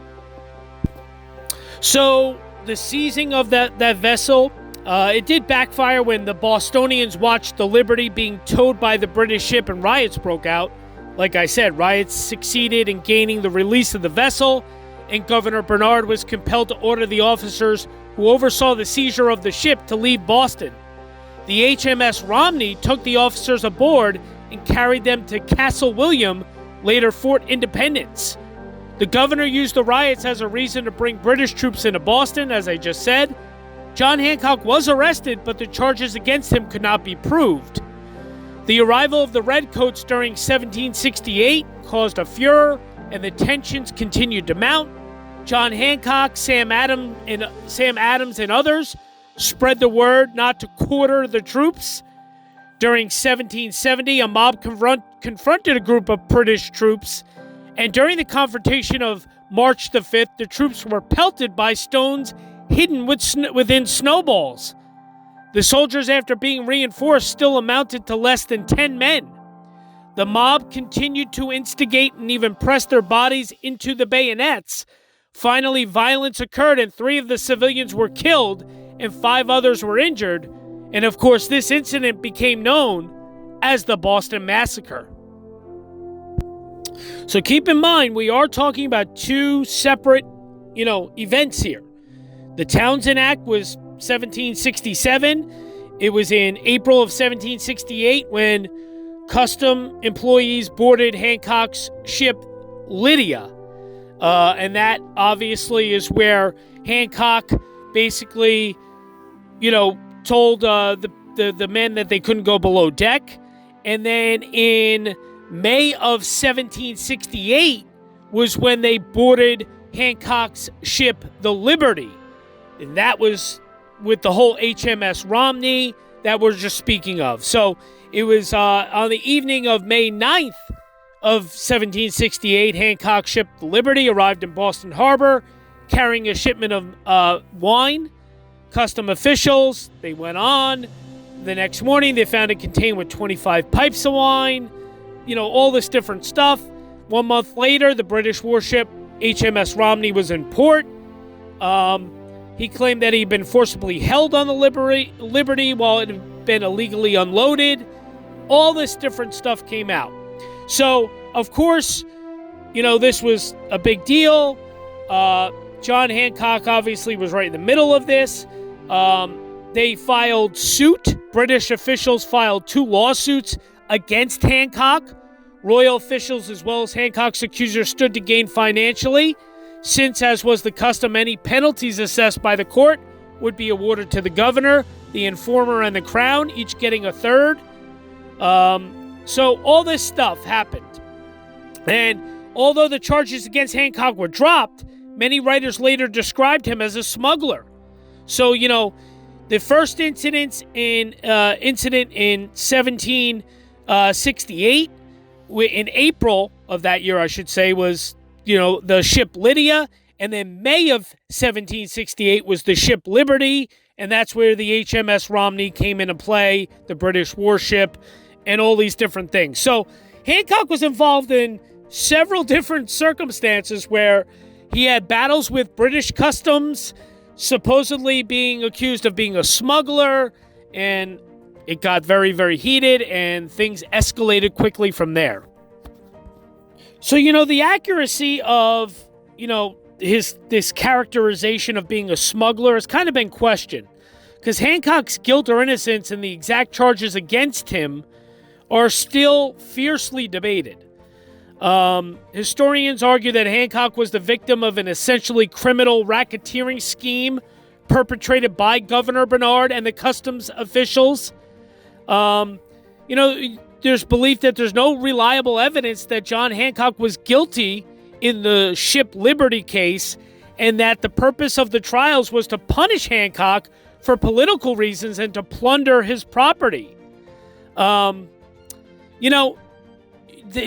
So the seizing of that vessel, it did backfire when the Bostonians watched the Liberty being towed by the British ship and riots broke out. Like I said, riots succeeded in gaining the release of the vessel, and Governor Bernard was compelled to order the officers who oversaw the seizure of the ship to leave Boston. The HMS Romney took the officers aboard and carried them to Castle William, later Fort Independence. The governor used the riots as a reason to bring British troops into Boston, as I just said. John Hancock was arrested, but the charges against him could not be proved. The arrival of the Redcoats during 1768 caused a furor, and the tensions continued to mount. John Hancock, Sam Adams, and others spread the word not to quarter the troops. During 1770, a mob confronted a group of British troops, and during the confrontation of March the 5th, the troops were pelted by stones hidden within snowballs. The soldiers, after being reinforced, still amounted to less than 10 men. The mob continued to instigate and even press their bodies into the bayonets. Finally, violence occurred and 3 of the civilians were killed and 5 others were injured. And of course, this incident became known as the Boston Massacre. So keep in mind, we are talking about 2 separate, events here. The Townshend Act was 1767. It was in April of 1768 when custom employees boarded Hancock's ship Lydia. And that obviously is where Hancock basically, told the men that they couldn't go below deck. And then in May of 1768 was when they boarded Hancock's ship, the Liberty. And that was with the whole HMS Romney that we're just speaking of. So it was on the evening of May 9th of 1768, Hancock's ship, the Liberty, arrived in Boston Harbor carrying a shipment of wine. Custom officials, they went on. The next morning, they found it contained with 25 pipes of wine, all this different stuff. 1 month later, the British warship HMS Romney was in port. He claimed that he'd been forcibly held on the Liberty while it had been illegally unloaded. All this different stuff came out. So, of course, this was a big deal. John Hancock obviously was right in the middle of this. They filed suit. British officials filed 2 lawsuits against Hancock. Royal officials as well as Hancock's accusers stood to gain financially, since, as was the custom, any penalties assessed by the court would be awarded to the governor, the informer, and the crown, each getting a third. So all this stuff happened. And although the charges against Hancock were dropped, many writers later described him as a smuggler. So, the first incident in 1768, in April of that year, I should say, was, the ship Lydia. And then May of 1768 was the ship Liberty. And that's where the HMS Romney came into play, the British warship, and all these different things. So Hancock was involved in several different circumstances where he had battles with British customs, supposedly being accused of being a smuggler, and it got very, very heated, and things escalated quickly from there. So, the accuracy of, this characterization of being a smuggler has kind of been questioned, because Hancock's guilt or innocence and the exact charges against him are still fiercely debated. Historians argue that Hancock was the victim of an essentially criminal racketeering scheme perpetrated by Governor Bernard and the customs officials. There's belief that there's no reliable evidence that John Hancock was guilty in the ship Liberty case, and that the purpose of the trials was to punish Hancock for political reasons and to plunder his property.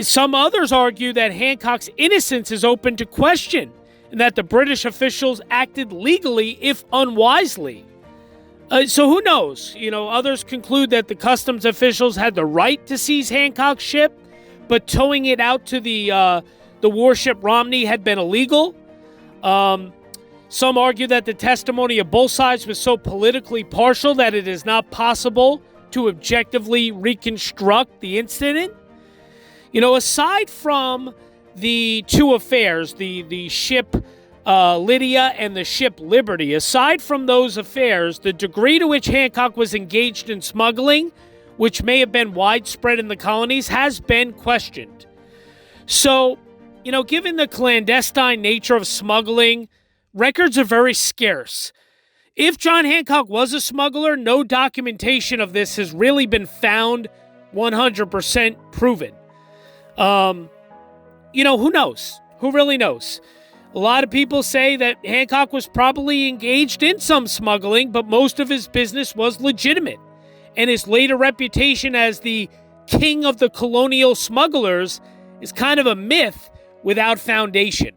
Some others argue that Hancock's innocence is open to question, and that the British officials acted legally, if unwisely. So who knows? Others conclude that the customs officials had the right to seize Hancock's ship, but towing it out to the warship Romney had been illegal. Some argue that the testimony of both sides was so politically partial that it is not possible to objectively reconstruct the incident. Aside from the 2 affairs, the ship Lydia and the ship Liberty. Aside from those affairs, the degree to which Hancock was engaged in smuggling, which may have been widespread in the colonies, has been questioned. So, given the clandestine nature of smuggling, records are very scarce. If John Hancock was a smuggler, no documentation of this has really been found 100% proven. Who knows? Who really knows? A lot of people say that Hancock was probably engaged in some smuggling, but most of his business was legitimate. And his later reputation as the king of the colonial smugglers is kind of a myth without foundation.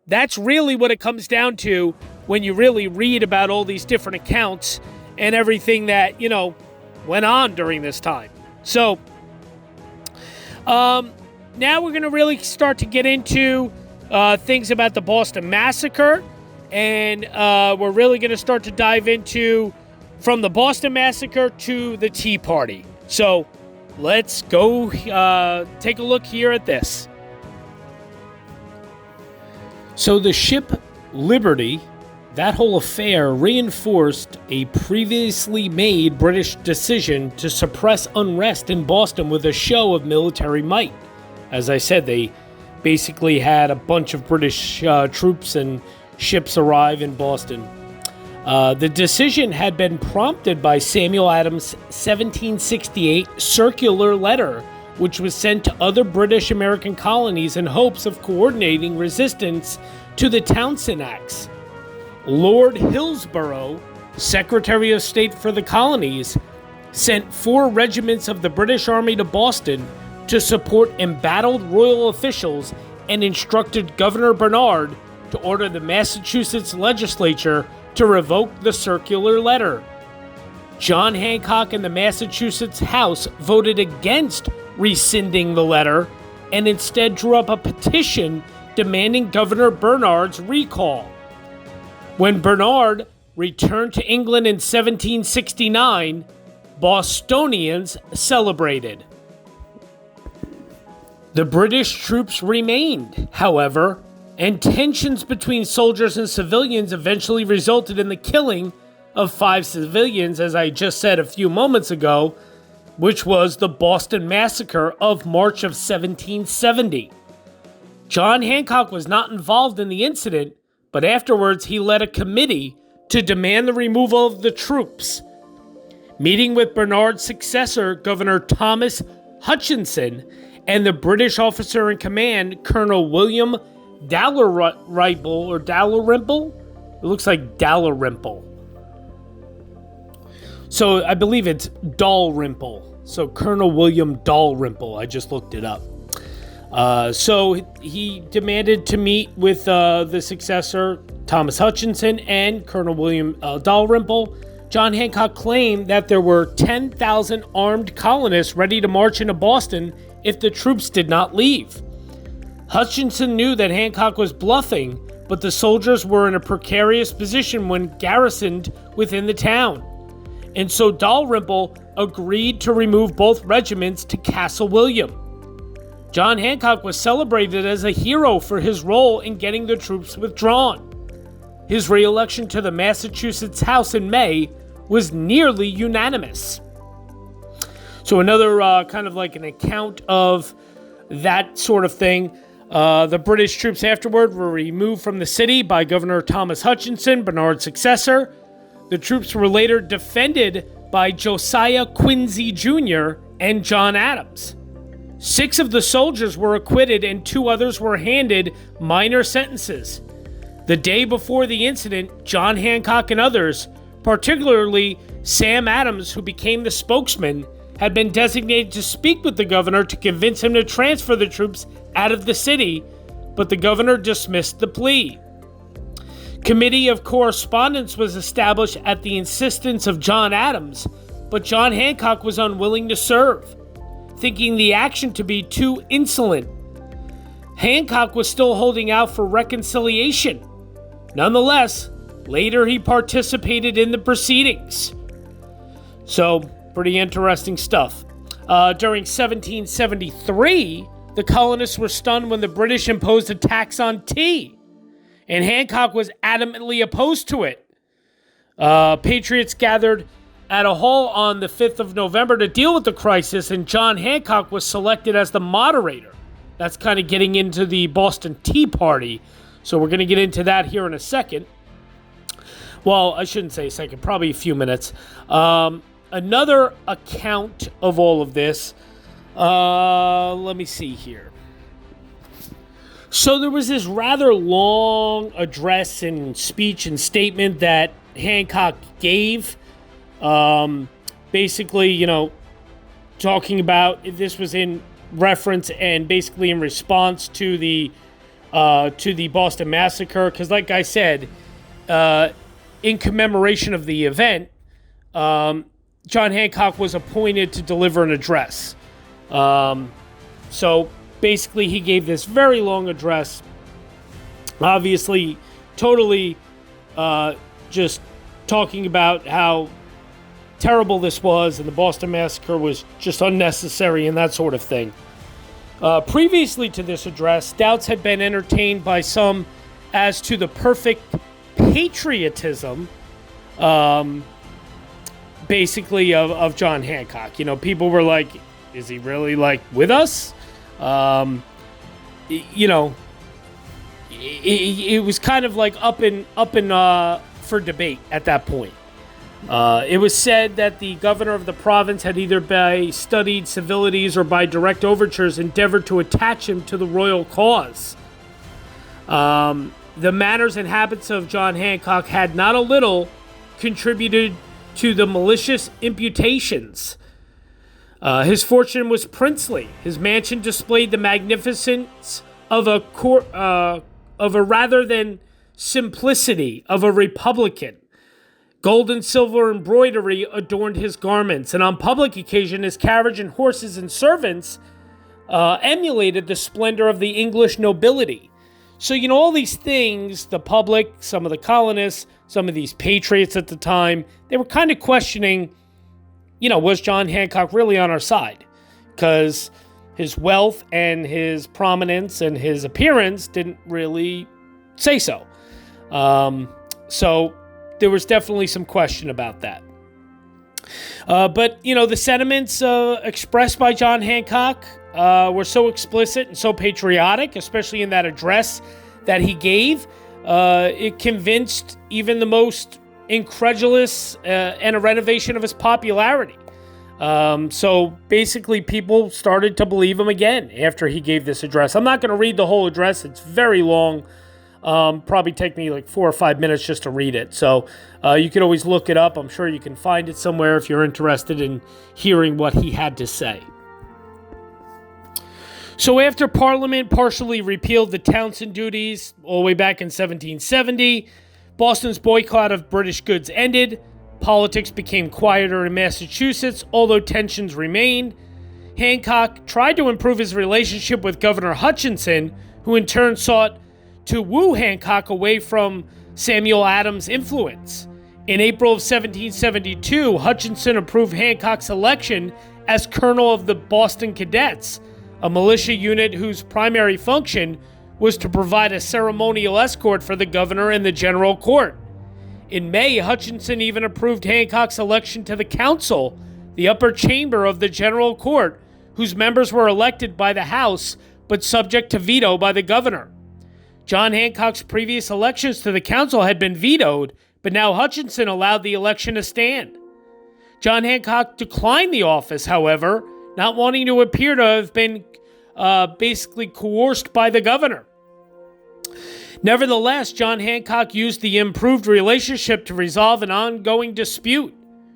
That's really what it comes down to when you really read about all these different accounts and everything that, went on during this time. So, now we're going to really start to get into things about the Boston Massacre, and we're really going to start to dive into from the Boston Massacre to the Tea Party. So let's go take a look here at this. So the ship Liberty, that whole affair reinforced a previously made British decision to suppress unrest in Boston with a show of military might. As I said, they basically had a bunch of British troops and ships arrive in Boston. The decision had been prompted by Samuel Adams' 1768 circular letter, which was sent to other British American colonies in hopes of coordinating resistance to the Townshend Acts. Lord Hillsborough, Secretary of State for the colonies, sent 4 regiments of the British Army to Boston to support embattled royal officials and instructed Governor Bernard to order the Massachusetts legislature to revoke the circular letter. John Hancock and the Massachusetts House voted against rescinding the letter and instead drew up a petition demanding Governor Bernard's recall. When Bernard returned to England in 1769, Bostonians celebrated. The British troops remained, however, and tensions between soldiers and civilians eventually resulted in the killing of 5 civilians, as I just said a few moments ago, which was the Boston Massacre of March of 1770. John Hancock was not involved in the incident, but afterwards he led a committee to demand the removal of the troops. Meeting with Bernard's successor, Governor Thomas Hutchinson, and the British officer in command, Colonel William Dalrymple. It looks like Dalrymple. So I believe it's Dalrymple. So Colonel William Dalrymple. I just looked it up. So he demanded to meet with the successor, Thomas Hutchinson, and Colonel William Dalrymple. John Hancock claimed that there were 10,000 armed colonists ready to march into Boston if the troops did not leave. Hutchinson knew that Hancock was bluffing, but the soldiers were in a precarious position when garrisoned within the town. And so Dalrymple agreed to remove both regiments to Castle William. John Hancock was celebrated as a hero for his role in getting the troops withdrawn. His re-election to the Massachusetts House in May was nearly unanimous. So another kind of like an account of that sort of thing. The British troops afterward were removed from the city by Governor Thomas Hutchinson, Bernard's successor. The troops were later defended by Josiah Quincy Jr. and John Adams. 6 of the soldiers were acquitted and 2 others were handed minor sentences. The day before the incident, John Hancock and others, particularly Sam Adams, who became the spokesman, had been designated to speak with the governor to convince him to transfer the troops out of the city, but the governor dismissed the plea. Committee of Correspondence was established at the insistence of John Adams, but John Hancock was unwilling to serve, thinking the action to be too insolent. Hancock was still holding out for reconciliation. Nonetheless, later he participated in the proceedings. So, pretty interesting stuff. During 1773, the colonists were stunned when the British imposed a tax on tea. and Hancock was adamantly opposed to it. Patriots gathered at a hall on the 5th of November to deal with the crisis, and John Hancock was selected as the moderator. That's kind of getting into the Boston Tea Party, so we're going to get into that here in a second. Well, I shouldn't say a second, probably a few minutes. Another account of all of this, let me see here. So there was this rather long address and speech and statement that Hancock gave, basically, talking about, this was in reference and basically in response to the Boston Massacre, because like I said, in commemoration of the event, John Hancock was appointed to deliver an address. So basically, he gave this very long address, obviously totally just talking about how terrible this was and the Boston Massacre was just unnecessary and that sort of thing. Previously to this address, doubts had been entertained by some as to the perfect patriotism, basically, of John Hancock. People were like, is he really, with us? It was kind of up in for debate at that point. It was said that the governor of the province had either by studied civilities or by direct overtures endeavored to attach him to the royal cause. The manners and habits of John Hancock had not a little contributed to the malicious imputations. His fortune was princely. His mansion displayed the magnificence of a rather than simplicity of a republican. Gold and silver embroidery adorned his garments, and on public occasion his carriage and horses and servants emulated the splendor of the English nobility. So, all these things, the public, some of the colonists, some of these patriots at the time, they were kind of questioning, was John Hancock really on our side? Because his wealth and his prominence and his appearance didn't really say so. So there was definitely some question about that. But, the sentiments expressed by John Hancock were so explicit and so patriotic, especially in that address that he gave. It convinced even the most incredulous and a renovation of his popularity. So basically people started to believe him again after he gave this address. I'm not going to read the whole address. It's very long. Probably take me 4 or 5 minutes just to read it. So you can always look it up. I'm sure you can find it somewhere if you're interested in hearing what he had to say. So after Parliament partially repealed the Townshend duties all the way back in 1770, Boston's boycott of British goods ended. Politics became quieter in Massachusetts, although tensions remained. Hancock tried to improve his relationship with Governor Hutchinson, who in turn sought to woo Hancock away from Samuel Adams' influence. In April of 1772, Hutchinson approved Hancock's election as colonel of the Boston Cadets, a militia unit whose primary function was to provide a ceremonial escort for the governor and the general court. In May, Hutchinson even approved Hancock's election to the council, the upper chamber of the general court, whose members were elected by the House but subject to veto by the governor. John Hancock's previous elections to the council had been vetoed, but now Hutchinson allowed the election to stand. John Hancock declined the office, however, not wanting to appear to have been basically coerced by the governor. Nevertheless, John Hancock used the improved relationship to resolve an ongoing dispute.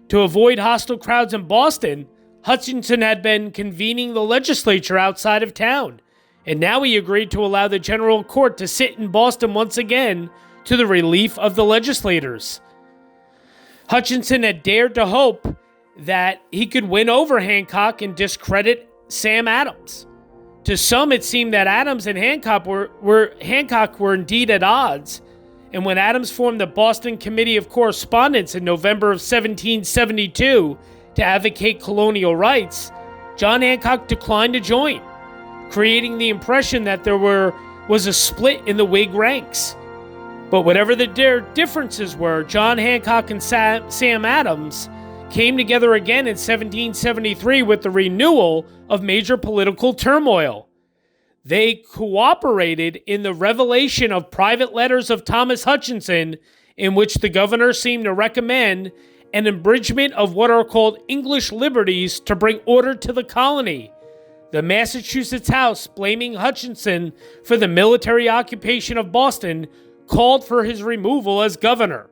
To avoid hostile crowds in Boston, Hutchinson had been convening the legislature outside of town, and now he agreed to allow the general court to sit in Boston once again to the relief of the legislators. Hutchinson had dared to hope that he could win over Hancock and discredit Sam Adams. To some, it seemed that Adams and Hancock were indeed at odds, and when Adams formed the Boston Committee of Correspondence in November of 1772 to advocate colonial rights, John Hancock declined to join, creating the impression that there was a split in the Whig ranks. But whatever their differences were, John Hancock and Sam Adams came together again in 1773 with the renewal of major political turmoil. They cooperated in the revelation of private letters of Thomas Hutchinson, in which the governor seemed to recommend an abridgment of what are called English liberties to bring order to the colony. The Massachusetts House, blaming Hutchinson for the military occupation of Boston, called for his removal as governor.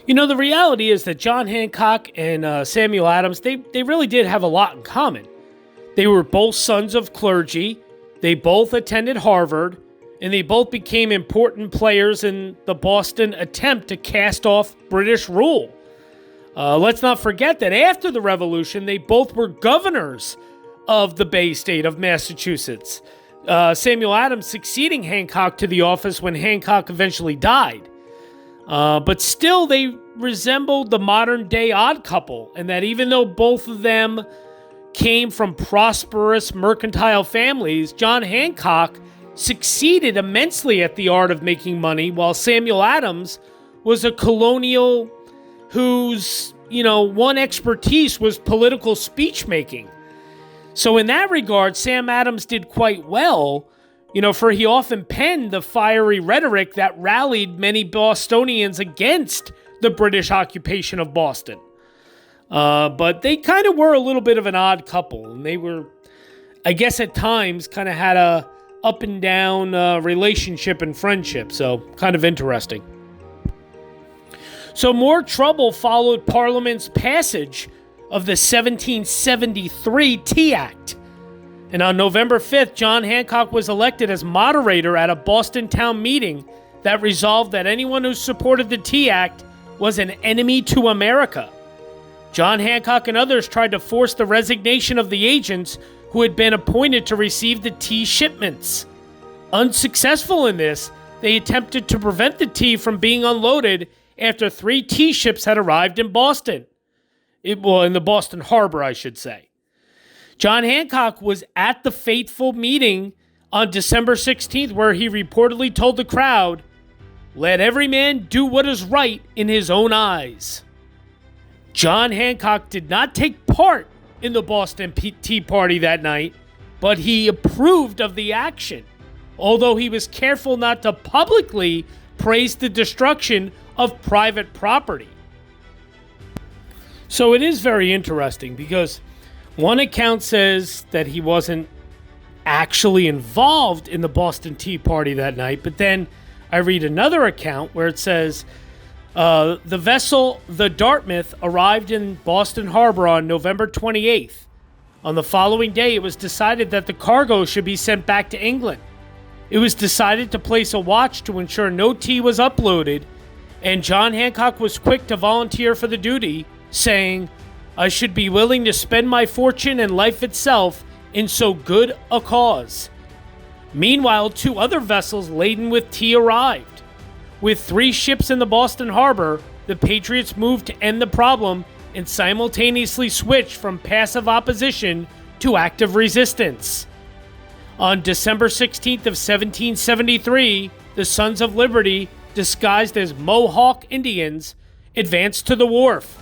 You know, the reality is that John Hancock and Samuel Adams, they really did have a lot in common. They were both sons of clergy, they both attended Harvard, and they both became important players in the Boston attempt to cast off British rule. Let's not forget that after the Revolution, they both were governors of the Bay State of Massachusetts. Samuel Adams succeeding Hancock to the office when Hancock eventually died. But still, they resembled the modern-day odd couple, and that even though both of them came from prosperous mercantile families, John Hancock succeeded immensely at the art of making money, while Samuel Adams was a colonial whose, one expertise was political speech-making. So in that regard, Sam Adams did quite well, for he often penned the fiery rhetoric that rallied many Bostonians against the British occupation of Boston. But they kind of were a little bit of an odd couple, and they were, I guess at times, kind of had a up and down relationship and friendship, so kind of interesting. So more trouble followed Parliament's passage of the 1773 Tea Act. And on November 5th, John Hancock was elected as moderator at a Boston town meeting that resolved that anyone who supported the Tea Act was an enemy to America. John Hancock and others tried to force the resignation of the agents who had been appointed to receive the tea shipments. Unsuccessful in this, they attempted to prevent the tea from being unloaded after 3 tea ships had arrived in Boston. In the Boston Harbor, I should say. John Hancock was at the fateful meeting on December 16th, where he reportedly told the crowd, "Let every man do what is right in his own eyes." John Hancock did not take part in the Boston Tea Party that night, but he approved of the action, although he was careful not to publicly praise the destruction of private property. So it is very interesting because one account says that he wasn't actually involved in the Boston Tea Party that night, but then I read another account where it says the vessel, the Dartmouth, arrived in Boston Harbor on November 28th. On the following day, it was decided that the cargo should be sent back to England. It was decided to place a watch to ensure no tea was uploaded, and John Hancock was quick to volunteer for the duty, saying, "I should be willing to spend my fortune and life itself in so good a cause." Meanwhile, 2 other vessels laden with tea arrived. With 3 ships in the Boston Harbor, the Patriots moved to end the problem and simultaneously switched from passive opposition to active resistance. On December 16th of 1773, the Sons of Liberty, disguised as Mohawk Indians, advanced to the wharf.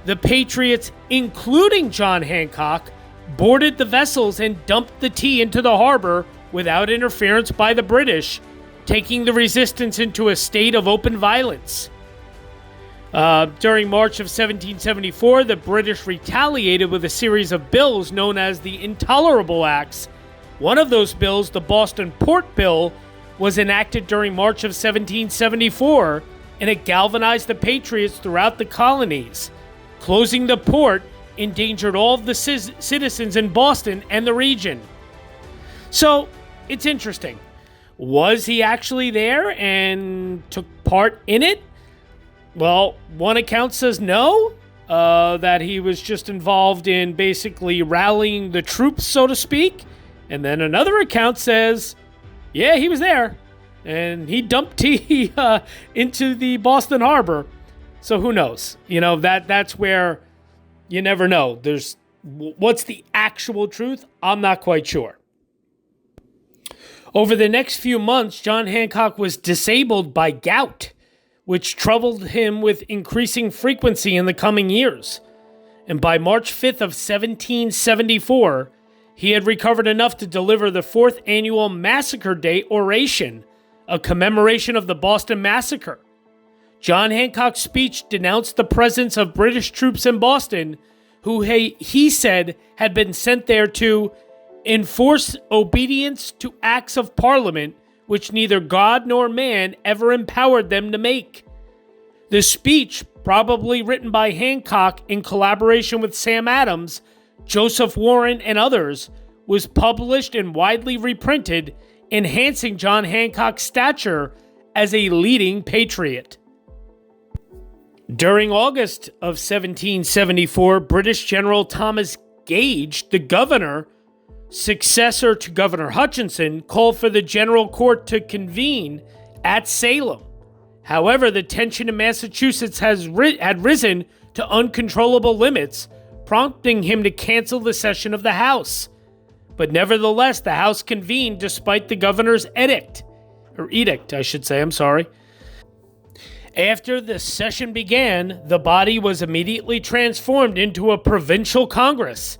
The Patriots, including John Hancock, boarded the vessels and dumped the tea into the harbor without interference by the British, taking the resistance into a state of open violence. During March of 1774, the British retaliated with a series of bills known as the Intolerable Acts. One of those bills, the Boston Port Bill, was enacted during March of 1774, and it galvanized the Patriots throughout the colonies. Closing the port endangered all of the citizens in Boston and the region. So, it's interesting. Was he actually there and took part in it? Well, one account says no, that he was just involved in basically rallying the troops, so to speak. And then another account says, yeah, he was there, and he dumped tea into the Boston Harbor. So who knows? That's where you never know. What's the actual truth? I'm not quite sure. Over the next few months, John Hancock was disabled by gout, which troubled him with increasing frequency in the coming years. And by March 5th of 1774, he had recovered enough to deliver the 4th annual Massacre Day oration, a commemoration of the Boston Massacre. John Hancock's speech denounced the presence of British troops in Boston, who he said had been sent there to enforce obedience to acts of Parliament which neither God nor man ever empowered them to make. The speech, probably written by Hancock in collaboration with Sam Adams, Joseph Warren, and others, was published and widely reprinted, enhancing John Hancock's stature as a leading patriot. During August of 1774, British General Thomas Gage, the governor, successor to Governor Hutchinson, called for the General Court to convene at Salem. However, the tension in Massachusetts had risen to uncontrollable limits, prompting him to cancel the session of the House. But nevertheless, the House convened despite the governor's edict. After the session began, the body was immediately transformed into a provincial Congress.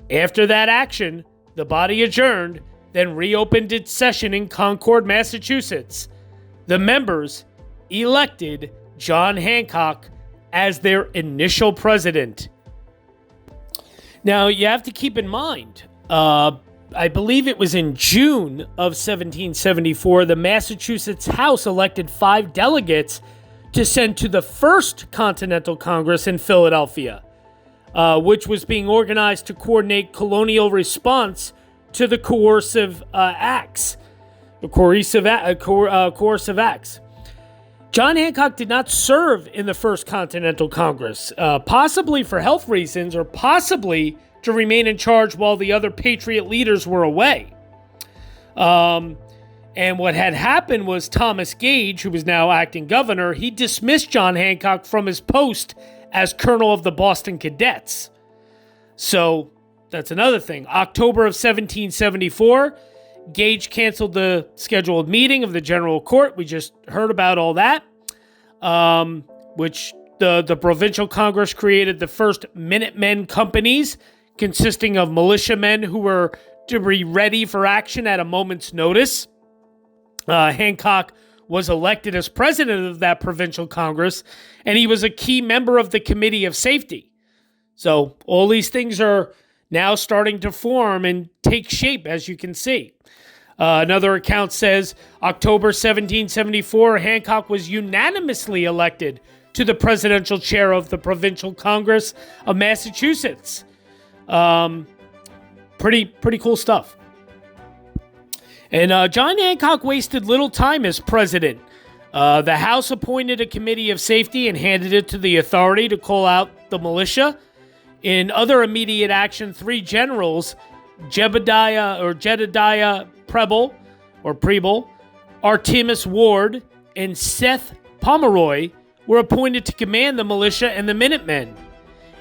After that action, the body adjourned, then reopened its session in Concord, Massachusetts. The members elected John Hancock as their initial president. Now, you have to keep in mind, I believe it was in June of 1774, the Massachusetts House elected 5 delegates to send to the First Continental Congress in Philadelphia, which was being organized to coordinate colonial response to the coercive acts. John Hancock did not serve in the First Continental Congress, possibly for health reasons or possibly to remain in charge while the other Patriot leaders were away. And what had happened was Thomas Gage, who was now acting governor, he dismissed John Hancock from his post as colonel of the Boston Cadets. So that's another thing. October of 1774, Gage canceled the scheduled meeting of the General Court. We just heard about all that, which the Provincial Congress created the first Minutemen companies, consisting of militiamen who were to be ready for action at a moment's notice. Hancock was elected as president of that provincial Congress, and he was a key member of the Committee of Safety. So all these things are now starting to form and take shape, as you can see. Another account says, October 1774, Hancock was unanimously elected to the presidential chair of the Provincial Congress of Massachusetts. Pretty cool stuff. And John Hancock wasted little time as president. The House appointed a committee of safety and handed it to the authority to call out the militia. In other immediate action, 3 generals, Jedediah Preble, Artemus Ward, and Seth Pomeroy, were appointed to command the militia and the Minutemen.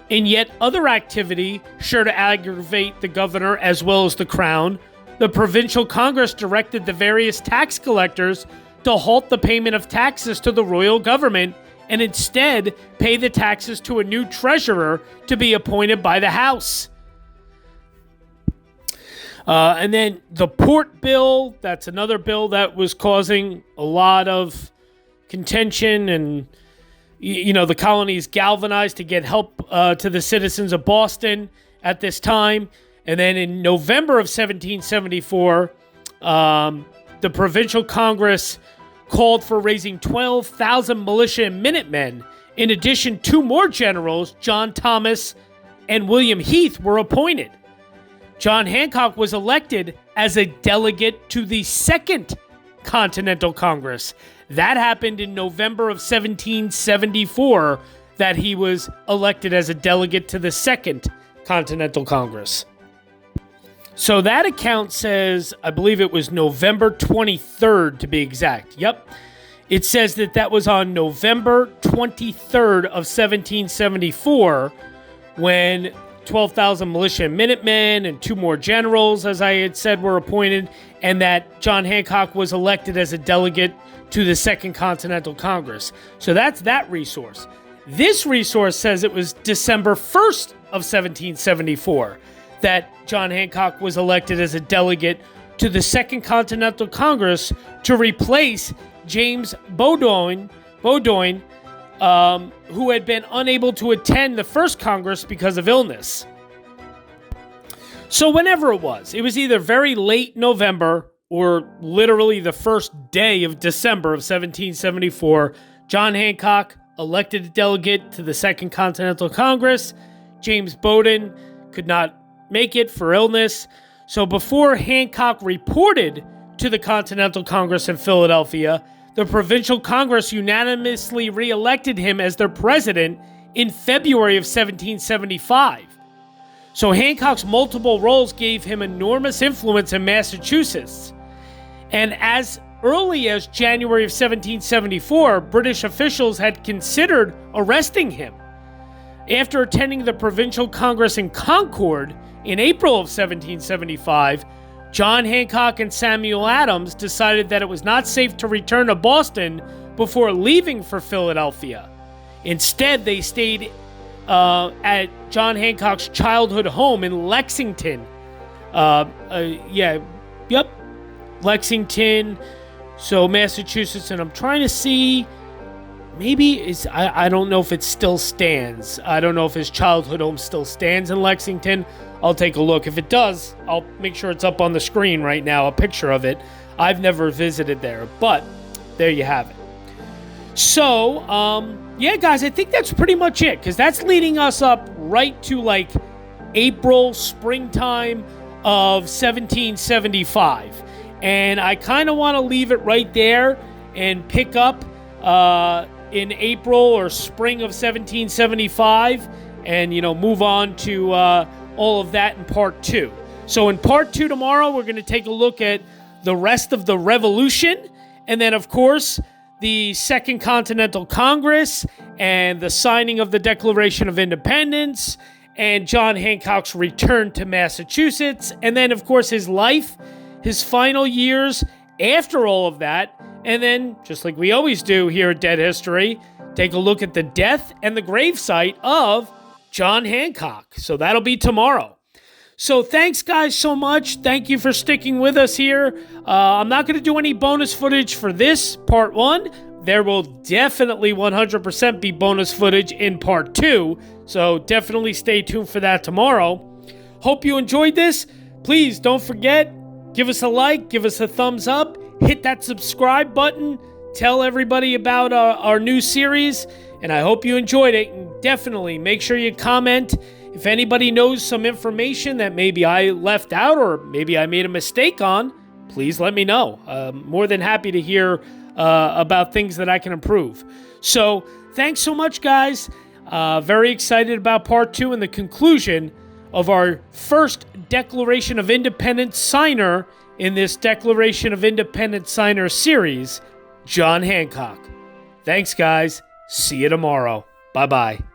In yet other activity, sure to aggravate the governor as well as the crown, the Provincial Congress directed the various tax collectors to halt the payment of taxes to the royal government and instead pay the taxes to a new treasurer to be appointed by the House. And then the Port Bill, that's another bill that was causing a lot of contention, and the colonies galvanized to get help to the citizens of Boston at this time. And then in November of 1774, the Provincial Congress called for raising 12,000 militia and Minutemen. In addition, 2 more generals, John Thomas and William Heath, were appointed. John Hancock was elected as a delegate to the Second Continental Congress. That happened in November of 1774, that he was elected as a delegate to the Second Continental Congress. So that account says, I believe it was November 23rd to be exact. Yep. It says that was on November 23rd of 1774 when 12,000 militia and Minutemen and 2 more generals, as I had said, were appointed, and that John Hancock was elected as a delegate to the Second Continental Congress. So that's that resource. This resource says it was December 1st of 1774 that John Hancock was elected as a delegate to the Second Continental Congress to replace James Bowdoin, who had been unable to attend the first Congress because of illness. So whenever it was either very late November or literally the first day of December of 1774, John Hancock elected a delegate to the Second Continental Congress. James Bowdoin could not make it for illness. So before Hancock reported to the Continental Congress in Philadelphia, the Provincial Congress unanimously re-elected him as their president in February of 1775. So Hancock's multiple roles gave him enormous influence in Massachusetts. And as early as January of 1774, British officials had considered arresting him. After attending the Provincial Congress in Concord in April of 1775, John Hancock and Samuel Adams decided that it was not safe to return to Boston before leaving for Philadelphia. Instead, they stayed at John Hancock's childhood home in Lexington. Lexington, so Massachusetts, and I'm trying to see, I don't know if it still stands. I don't know if his childhood home still stands in Lexington. I'll take a look. If it does, I'll make sure it's up on the screen right now, a picture of it. I've never visited there, but there you have it. So, yeah, guys, I think that's pretty much it, because that's leading us up right to, like, April, springtime of 1775. And I kind of want to leave it right there and pick up in April or spring of 1775 and, move on to all of that in part 2. So in part 2 tomorrow, we're going to take a look at the rest of the Revolution, and then, of course, the Second Continental Congress and the signing of the Declaration of Independence and John Hancock's return to Massachusetts, and then, of course, his life, his final years after all of that, and then, just like we always do here at Dead History, take a look at the death and the gravesite of John Hancock. So that'll be tomorrow. So thanks, guys, so much. Thank you for sticking with us here. I'm not going to do any bonus footage for this part 1. There will definitely 100% be bonus footage in part 2. So definitely stay tuned for that tomorrow. Hope you enjoyed this. Please don't forget, give us a like, give us a thumbs up, hit that subscribe button, tell everybody about our new series, and I hope you enjoyed it. And definitely make sure you comment. If anybody knows some information that maybe I left out or maybe I made a mistake on, please let me know. I'm more than happy to hear about things that I can improve. So thanks so much, guys. Very excited about part 2 and the conclusion of our first Declaration of Independence signer in this Declaration of Independence signer series, John Hancock. Thanks, guys. See you tomorrow. Bye-bye.